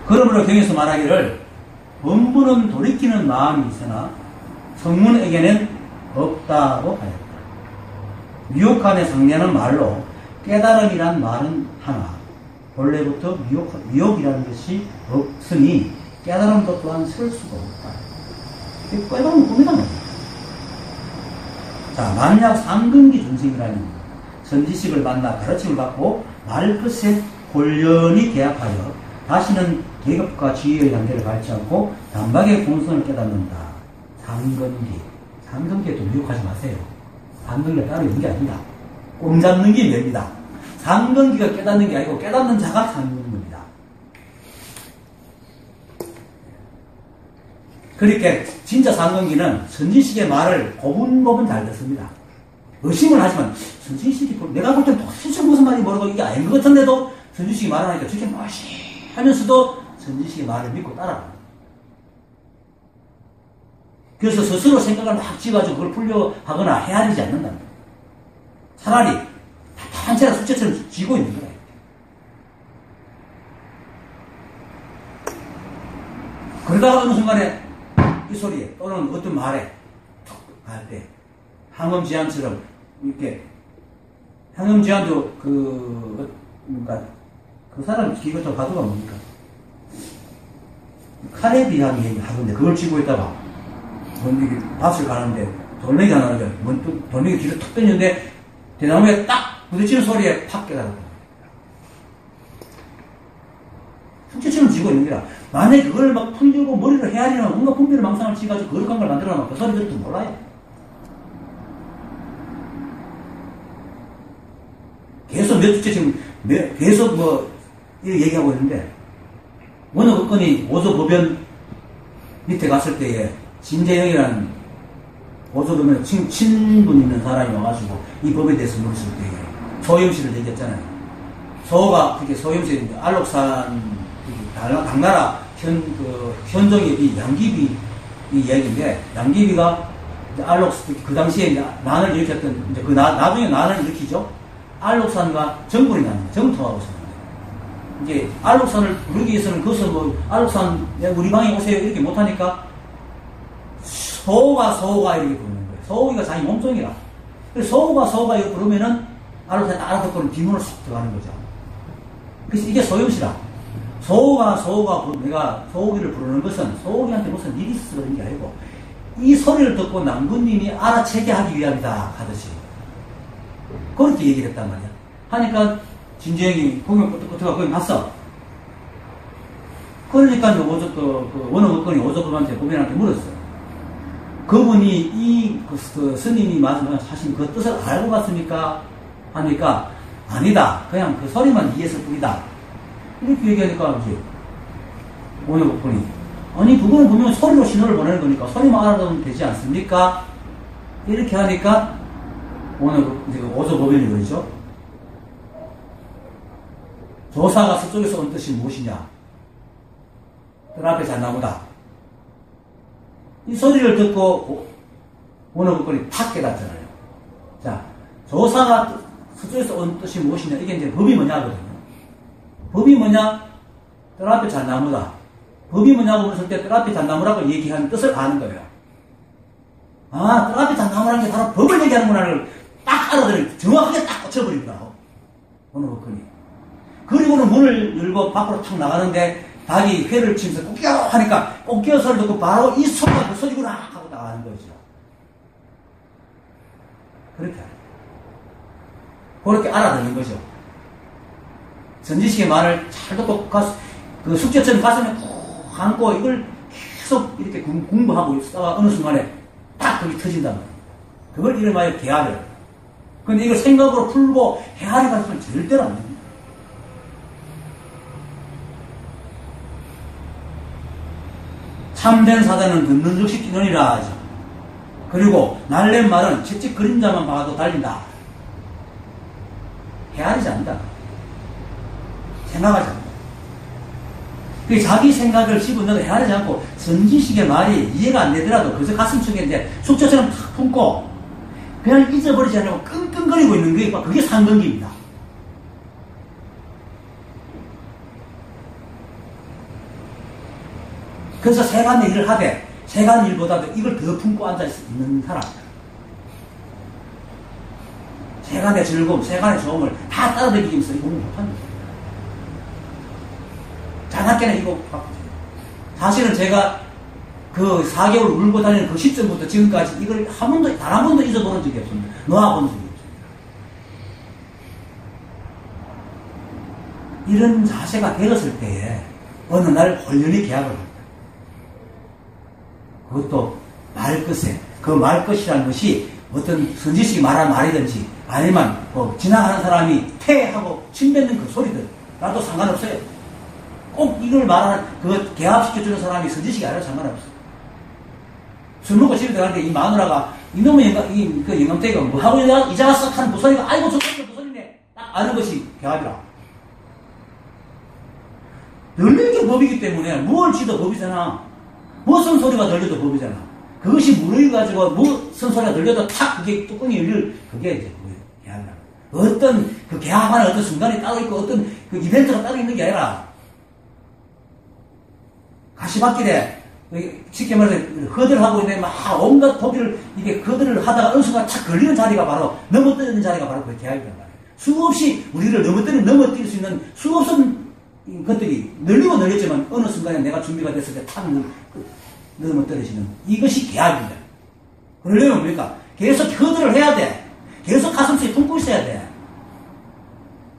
그러므로 경에서 말하기를 범부는 돌이키는 마음이 있으나 성문에게는 없다고 하였다. 미혹함에 상대하는 말로 깨달음이란 말은 하나 본래부터 미혹이라는 것이 없으니 깨달음도 또한 설 수가 없다. 깨달음은 꿈이란 말이야. 자, 만약 상근기 중생이라는 선지식을 만나 가르침을 받고 말끝에 본련이 개합하여 다시는 계급과 지혜의 단계를 밟지 않고 단박에 공성을 깨닫는다. 상근기에도 미혹하지 마세요. 상근기가 따로 있는 게 아닙니다. 꼼 잡는 게 맵니다. 상근기가 깨닫는 게 아니고 깨닫는 자가 상근기입니다. 그러니까 진짜 상근기는 선지식의 말을 고분고분 잘 듣습니다. 의심을 하지만 선지식이 내가 볼 땐 도대체 무슨 말이 모르고 이게 아닌 것 같은데도 선지식이 말을 하니까 저게 뭐지 하면서도 선지식의 말을 믿고 따라갑니다. 그래서 스스로 생각을 막 지어가지고 그걸 풀려 하거나 헤아리지 않는답니다. 차라리 단체가 숙제처럼 쥐고 있는 거예요. 그러다가 어느 순간에 이 소리에 또는 어떤 말에 툭 할 때 항엄지한처럼 이렇게 항엄지한도 그러니까 그 사람 기껏 가도가 뭡니까? 칼에 비한 얘기 하던데 그걸 쥐고 있다가 돌멩이 밭을 가는데 돌멩이 하나가 돌멩이 뒤로 툭 던졌는데 대나무에 딱 부딪히는 소리에 팍 깨달았다. 숙제처럼 쥐고 있는 게라 만약에 그걸 막 풀려고 머리를 헤아리면 뭔가 분별을 망상을 치가지고 거룩한 걸 만들어 놓고 그 소리 들어도 몰라요. 계속 몇 주째 지금 계속 뭐 이렇게 얘기하고 있는데 어느 건이 오조법연 밑에 갔을 때에 진재영이라는 오조법연 친분 있는 사람이 와가지고 이 법에 대해서 물었을 때에 소염씨를 얘기했잖아요. 소가 그렇게 소염씨 알록산 당나라 현종의 양귀비 이 얘기인데 양귀비가 알록산 그 당시에 난을 일으켰던 이제 그 나중에 난을 일으키죠. 알록산과 정불이 납니다. 정통하고 있습니다. 이제 알록산을 부르기 위해서는 그것을 뭐 알록산 우리 방에 오세요 이렇게 못하니까 소가 이렇게 부르는 거예요. 소가 자기 몸종이라. 그래서 소가 이렇게 부르면은 알록산이 알아듣고는 뒷문을 싹 들어가는 거죠. 그래서 이게 소염시라. 내가 소고기를 부르는 것은 소고기한테 무슨 일이 있어서 그런 게 아니고 이 소리를 듣고 남군님이 알아채게 하기 위함이다 하듯이 그렇게 얘기를 했단 말이야. 하니까 진주형이 공연 끄떡끄떡 거기 갔어. 그러니까 원어법권이 오조법한테 고민한테 물었어요. 그분이 그 스님이 말씀하신 그 뜻을 알고 갔습니까? 하니까 아니다. 그냥 그 소리만 이해했을 뿐이다. 이렇게 얘기하니까 이제 원어법권이 아니 그거는 분명히 소리로 신호를 보내는 거니까 소리만 알아두면 되지 않습니까? 이렇게 하니까 오조법인이 그러죠. 조사가 서쪽에서 온 뜻이 무엇이냐? 뜰 앞에 잣나무다. 이 소리를 듣고 원어법권이 팍 깨닫잖아요. 자, 조사가 서쪽에서 온 뜻이 무엇이냐? 이게 이제 법이 뭐냐거든요. 법이 뭐냐? 뜰 앞에 잣나무다. 법이 뭐냐고 물었을 때 뜰 앞에 잣나무라고 얘기하는 뜻을 아는 거예요. 아, 뜰 앞에 잣나무라는 게 바로 법을 얘기하는구나를 딱 알아들어요. 정확하게 딱 꽂혀버리더라고. 원어법권이. 그리고는 문을 열고 밖으로 탁 나가는데 닭이 회를 치면서 꼬끼어 하니까 꼬끼어 소리를 듣고 바로 이 소리가 그 소리구나 하고 나가는 거죠. 그렇게 알아듣는 거죠. 전지식의 말을 잘 듣고 그 숙제처럼 가슴에 푹 안고 이걸 계속 이렇게 공부하고 있다가 어느 순간에 딱 그게 터진단 말이에요. 그걸 이름하여 개화를. 근데 이걸 생각으로 풀고 헤아려 가지고는 절대로 안 됩니다. 참된 사자는 듣는 즉시 뛰느니라 하죠. 그리고 날랜 말은 채찍 그림자만 봐도 달린다. 헤아리지 않는다. 생각하지 않는다. 자기 생각을 집어넣어도 헤아리지 않고 선지식의 말이 이해가 안 되더라도 그저 가슴속에 이제 숙제처럼 탁 품고 그냥 잊어버리지 않고 끙끙거리고 있는 게 그게 상근기입니다. 그래서 세간의 일을 하되 세간 일보다도 이걸 더 품고 앉아있는 사람, 세간의 즐거움, 세간의 좋음을 다 따라다니면서 이거 못합니다. 자나깨나 이거 사실은 제가 그 4개월 울고 다니는 그 시점부터 지금까지 이걸 단 한 번도 잊어보는 적이 없습니다. 놓아본 적이 없습니다. 이런 자세가 되었을 때에 어느 날 홀연히 계약을 합니다. 그것도 말끝에, 그 말끝이라는 것이 어떤 선지식이 말한 말이든지 아니면 뭐 지나가는 사람이 퇴하고 침 뱉는 그 소리들 나도 상관없어요. 꼭 이걸 말하는 그 개합시켜주는 사람이 선지식이 아니라 상관없어요. 술 먹고 집에 들어가는데 이 마누라가 이놈의 그 영감태가 뭐 하고 이자 왔어 하는 그 소리가 아이고 저 소리가 그 소리네 딱 아는 것이 개합이라. 들리는 게 법이기 때문에 뭘 지도 법이잖아. 무슨 소리가 들려도 법이잖아. 그것이 무르익어가지고 무슨 소리가 들려도 탁 그게 뚜껑이 열릴 그게 이제 개합이라. 어떤 그 개합하는 어떤 순간이 따로 있고 어떤 그 이벤트가 따로 있는 게 아니라 가시밭길에 쉽게 말해서 허들하고 있는데 막 온갖 도기를 이게 허들을 하다가 어느 순간 탁 걸리는 자리가 바로 넘어뜨리는 자리가 바로 그 개합이란 말이에요. 수없이 우리를 넘어뜨릴 수 있는 수없은 것들이 늘리고 늘렸지만 어느 순간에 내가 준비가 됐을 때 탁 넘어뜨리시는 이것이 개합입니다. 그러려면 뭡니까? 계속 허들을 해야 돼. 계속 가슴속에 품고 있어야 돼.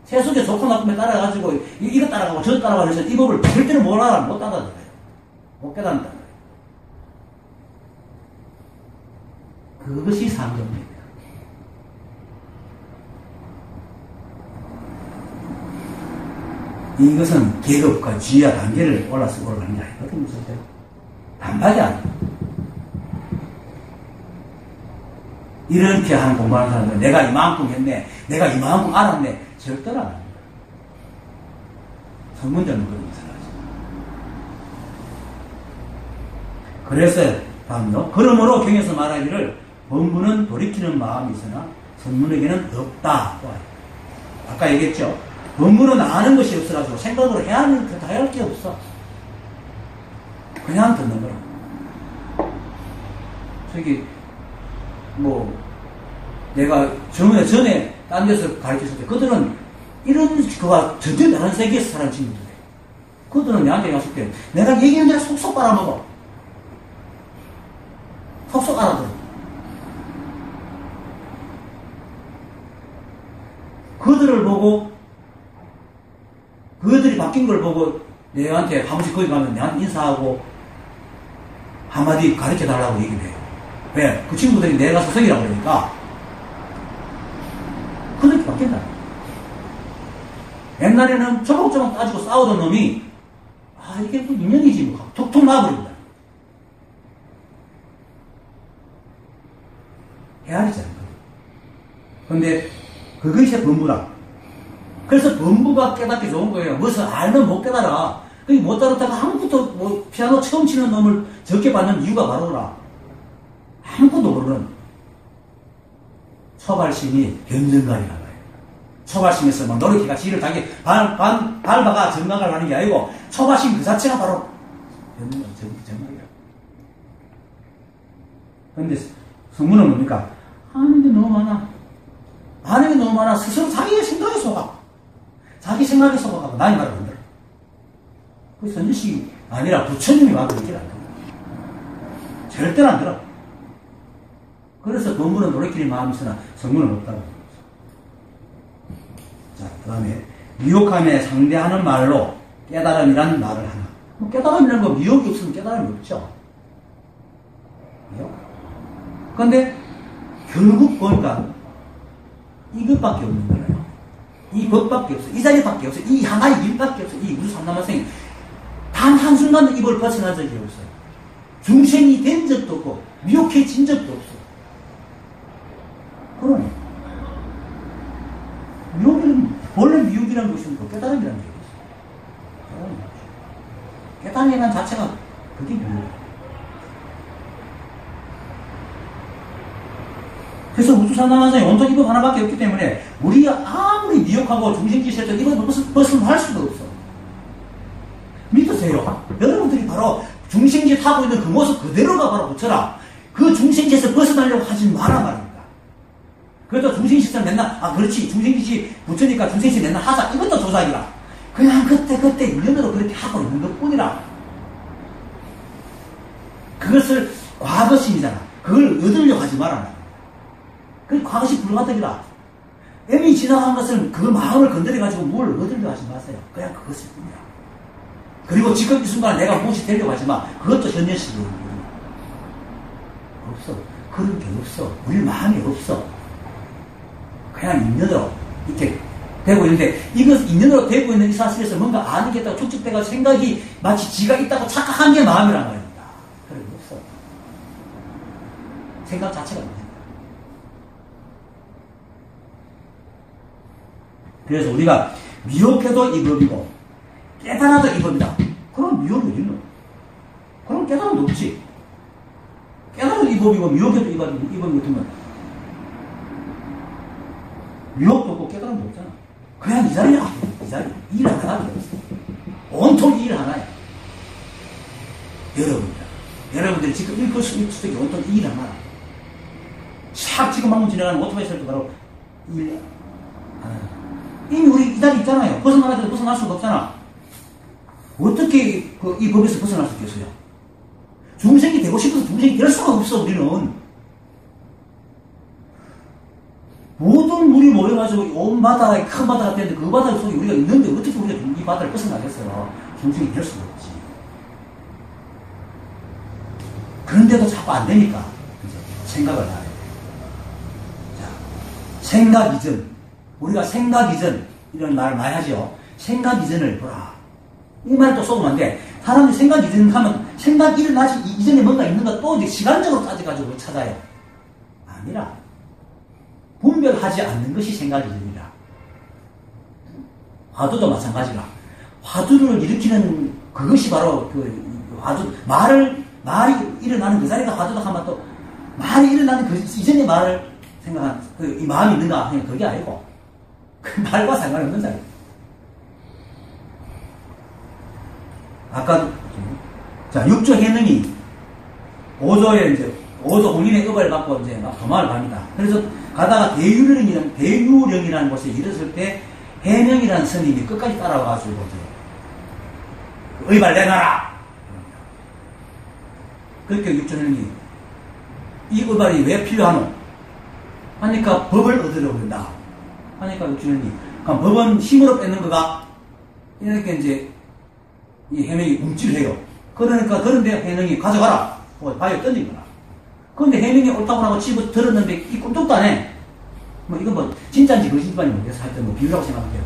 세속에 좋고 나쁨에 따라가지고 이거 따라가고 저거 따라가고 해서 이 법을 절대로 못 따라들어요. 못 깨닫는다. 그것이 상정입니다. 이것은 계급과 지위와 단계를 올라서 올라가는 게 아니거든요. 절대. 반박이 아니에요. 이렇게 하는 공부하는 사람들은 내가 이만큼 했네, 내가 이만큼 알았네, 절대로 안 합니다. 성문자는 그런 것을 하죠. 그래서 다음요. 그러므로 경에서 말하기를 본문은 돌이키는 마음이 있으나 선문에게는 없다. 아까 얘기했죠. 본문은 아는 것이 없어가지고 생각으로 해야 할 게 없어. 그냥 듣는 거라. 저기 뭐 내가 전에 딴 데서 가르쳤을 때 그들은 이런 그와 전혀 다른 세계에서 사는 친구들이에요. 그들은 내한테 왔을 때 내가 얘기하는 대로 속속 빨아먹어. 속속 알아들어. 그들을 보고 그들이 바뀐 걸 보고 내한테 한 번씩 거기 가면 내한테 인사하고 한마디 가르쳐 달라고 얘기를 해요. 왜? 그 친구들이 내가 스승이라고 그러니까 그렇게 바뀐다. 옛날에는 조목조목 따지고 싸우던 놈이 이게 뭐 인연이지 뭐 톡톡 놔버립니다. 헤아리잖아요. 근데 그것이 범부라. 그래서 범부가 깨닫기 좋은 거예요. 무엇을 알면 못 깨달아. 못 따르다가 아무것도 뭐 피아노 처음 치는 놈을 적게 받는 이유가 바로라. 아무것도 모르는 초발심이 변정갈이라고 해요. 초발심에서 막 노력해가 지를 자기 밟아가 정각을 하는 게 아니고 초발심 그 자체가 바로 정각이라. 그런데 성문은 뭡니까? 아는 게 너무 많아. 아는 게 너무 많아. 스스로 자기의 생각에 속아. 자기 생각에 속아가고 나의 말을 안 들어. 그 선지식이 아니라 부처님이 와도 얘기를 안 들어. 절대로 안 들어. 그래서 본문은 노래끼리 마음이 있으나 성문은 없다고. 자, 그 다음에 미혹함에 상대하는 말로 깨달음이라는 말을 하나. 뭐 깨달음이라는 거 미혹이 없으면 깨달음이 없죠. 그런데 결국 보니까 이것밖에 없는 거예요. 이 법밖에 없어. 이 자리밖에 없어. 이 하나의 일밖에 없어. 이 우주 삼남한생이 단 한순간도 입을 벗어난 적이 없어요. 중생이 된 적도 없고 미혹해진 적도 없어. 그러네. 미혹이란, 원래 미혹이라는 것이 뭐 깨달음이라는 게 있어요. 깨달음이라는 자체가 그게 미혹이에요. 그래서 우주삼남한상이 온통 이법 하나밖에 없기 때문에 우리가 아무리 미혹하고 중생짓을 해도 이걸 벗어날 수도 없어. 믿으세요. 여러분들이 바로 중생짓 하고 있는 그 모습 그대로가 바로 부처라. 그 중생짓을 벗어나려고 하지 마라 말입니다. 그래도 중생짓을 맨날 그렇지 중생짓이 부처니까 중생짓 맨날 하자. 이것도 조작이라. 그냥 그때 인연으로 그렇게 하고 있는 것뿐이라. 그것을 과거심이잖아. 그걸 얻으려고 하지 마라. 그 과거시 불가득이라. 이미 지나간 것을 그 마음을 건드려가지고 뭘 얻으려고 하지 마세요. 그냥 그것일 뿐이야. 그리고 지금 이 순간 내가 무엇이 되려고 하지 마. 그것도 현실이에요. 없어. 그런 게 없어. 우리 마음이 없어. 그냥 인연으로 이렇게 되고 있는데 이것 인연으로 되고 있는 이 사실에서 뭔가 아는 게 있다고 축적돼가 생각이 마치 지가 있다고 착각한 게 마음이란 말입니다. 그런 게 없어. 생각 자체가 없네. 그래서 우리가 미혹해도 이 법이고 깨달아도 이 법이다. 그럼 미혹이 어딨노? 그럼 깨달음도 없지. 깨달아도 이 법이고 미혹해도 이 법이 같으면 미혹도 없고 깨달음도 없잖아. 그냥 이 자리야. 이 자리. 일 하나가 온통 일 하나야. 여러분들이 지금 읽을 수 있을 때 온통 일 하나. 싹 지금 방금 지나가는 오토바이 소리도 바로 일 하나. 이미 우리 이 자리 있잖아요. 벗어나가도 벗어날 수가 없잖아. 어떻게 이 법에서 벗어날 수 있겠어요? 중생이 되고 싶어서 중생이 될 수가 없어. 우리는 모든 물이 모여가지고 온 바다가 큰 바다가 되는데 그 바다 속에 우리가 있는데 어떻게 우리가 이 바다를 벗어나겠어요? 중생이 될 수가 없지. 그런데도 자꾸 안 되니까 생각을 하래. 자, 생각 이전. 우리가 생각 이전, 이런 말을 많이 하죠. 생각 이전을 보라. 이 말을 또 쏘면 안 돼. 사람들이 생각 이전 하면 생각 일어나지 이전에 뭔가 있는가 또 이제 시간적으로 따져가지고 찾아요. 아니라. 분별하지 않는 것이 생각 이전이라. 화두도 마찬가지라. 화두를 일으키는 그것이 바로 그 화두, 말이 일어나는 그 자리가 화두다 하면 또 말이 일어나는 그 이전의 말을 생각한 이 마음이 있는가 하면 그게 아니고 그 말과 상관없는 자리. 아까도, 자, 6조 해능이 5조의 이제, 5조 본인의 업을 받고 이제 막 도망을 갑니다. 그래서 가다가 대유령이라는 곳에 이르렀을 때 해명이라는 스님이 끝까지 따라와가지고 이제 의발 내놔라. 그렇게 육전형이 이 의발이 왜 필요하노? 하니까 법을 얻으려고 한다. 하니까 육전형이 그럼 법은 힘으로 뺏는 거가 이렇게 이제 이 해명이 움찔해요. 그러니까 그런데 해명이 가져가라. 바위에 던진 거라. 그런데 해명이 옳다고 하고 집어 들었는데 이 꿈쩍도 안 해. 뭐 이건 뭐 진짜인지 거짓말인지 모르겠어. 하여튼 뭐 비유라고 생각해요.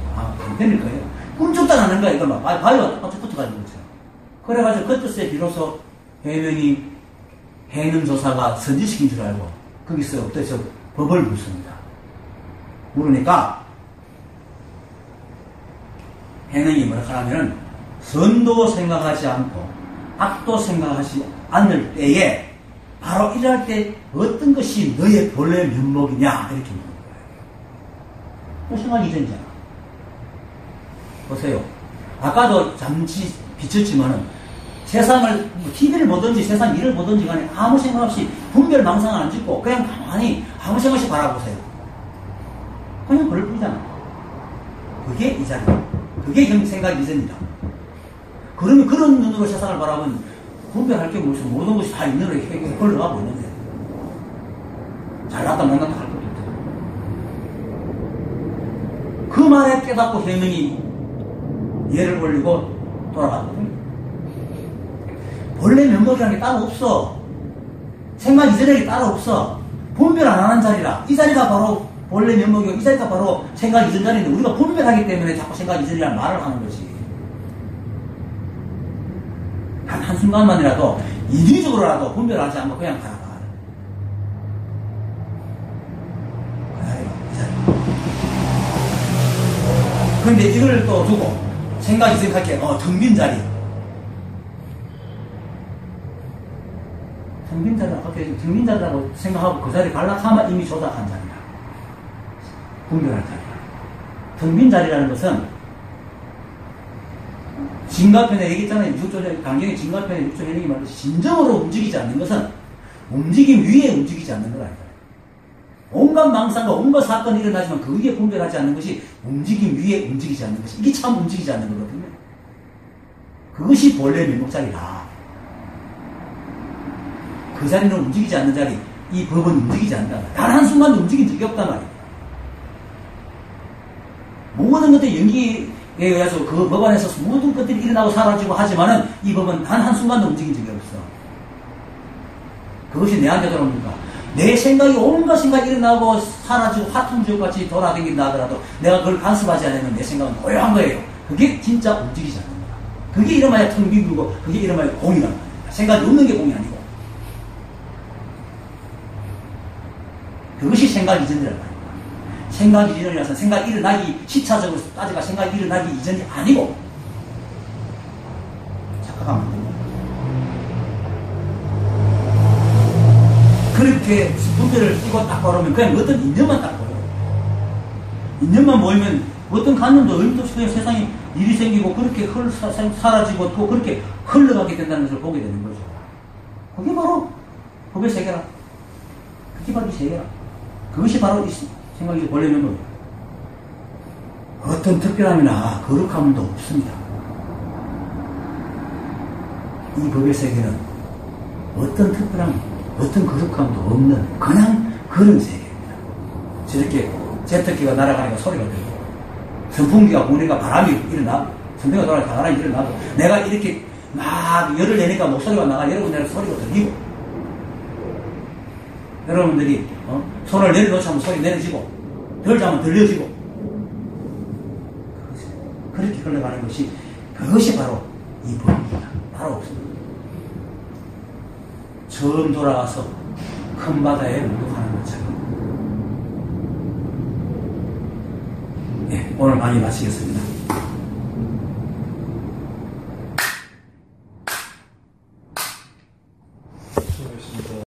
안 되는 거예요. 꿈쩍도 안 하는 거야. 이걸 막 바위와 똑같이 붙어가지고 그렇죠. 그래가지고 그 뜻에 비로소 해명이 해능조사가 선지시킨 줄 알고 거기서 어때서 법을 묻습니다. 물으니까 해능이 뭐라 하냐면은 선도 생각하지 않고 악도 생각하지 않을 때에 바로 이럴 때 어떤 것이 너의 본래 면목이냐 이렇게 묻는 거예요. 생각 이전이잖아. 보세요. 아까도 잠시 비쳤지만은 세상을 TV를 보든지 세상 일을 보든지 간에 아무 생각 없이 분별 망상 안 짓고 그냥 가만히 아무 생각 없이 바라보세요. 그냥 그럴 뿐이잖아. 그게 이 자리야. 그게 생각 이전이다. 그러면 그런 눈으로 세상을 바라보면 분별할 게 무슨 모든 것이 다 있는 으로 흘러가고 있는데 잘났다 못났다 할 것도 없다. 그 말에 깨닫고 해명이 예를 올리고 돌아갔거든요. 본래 면목이라는 게 따로 없어. 생각 이전에 따로 없어. 분별 안 하는 자리라. 이 자리가 바로 본래 면목이고 이 자리가 바로 생각 이전 자리인데 우리가 분별하기 때문에 자꾸 생각 이전이라는 말을 하는 거지. 한순간만이라도 인위적으로라도 분별하지 않고 그냥 가라. 그런데 이걸 또 두고 생각 이전할 게 텅 빈 자리. 텅빈 자리라고 생각하고 그 자리에 갈라타면 이미 조작한 자리다. 분별할 자리다. 텅 빈 자리라는 것은 진가편에 얘기했잖아요. 강경의 진가편에 육조현행이 말듯이 진정으로 움직이지 않는 것은 움직임 위에 움직이지 않는 거라. 온갖 망상과 온갖 사건이 일어나지만 그 위에 분별하지 않는 것이 움직임 위에 움직이지 않는 것이 이게 참 움직이지 않는 거거든요. 그것이 본래 면목 자리라. 그 자리는 움직이지 않는 자리, 이 법은 움직이지 않는다. 단 한순간도 움직인 적이 없단 말이에요. 모든 것들이 연기에 의해서 그 법 안에서 모든 것들이 일어나고 사라지고 하지만은 이 법은 단 한순간도 움직인 적이 없어. 그것이 내한테 돌아옵니까? 내 생각이 온갖 생각이 일어나고 사라지고 화통지옥같이 돌아다닌다 하더라도 내가 그걸 간섭하지 않으면 내 생각은 고요한 거예요. 그게 진짜 움직이지 않는 거야. 그게 이름하여 텅 빈 거고 그게 이름하여 공이란 말이야. 생각이 없는 게 공이 아니고. 그것이 생각 이전이란 말이야. 생각이 이전이라서 생각이 일어나기 시차적으로 따지가 생각이 일어나기 이전이 아니고 착각하면 안 됩니다. 그렇게 분별을 끼고 딱 바르면 그냥 어떤 인연만 딱 보여요. 인연만 보이면 어떤 관념도 의미도 없이 그냥 세상에 일이 생기고 그렇게 사라지고 또 그렇게 흘러가게 된다는 것을 보게 되는 거죠. 그게 바로 법의 세계라. 그게 바로 이 세계라. 그것이 바로 이 생각이 본래 면목이에요. 어떤 특별함이나 거룩함도 없습니다. 이 법의 세계는 어떤 특별함, 어떤 거룩함도 없는 그냥 그런 세계입니다. 저렇게 제트기가 날아가니까 소리가 들리고 선풍기가 부니까 바람이 일어나고 선풍기가 돌아가니까 바람이 일어나고 내가 이렇게 막 열을 내니까 목소리가 나가 여러분들 소리가 들리고 여러분들이 손을 내려놓자면 소리 내려지고 덜 자면 들려지고 그렇게 흘러가는 것이 그것이 바로 이 법입니다. 바로 없습니다. 처음 돌아가서 큰 바다에 묵묵하는 것처럼. 네, 오늘 강의 마치겠습니다.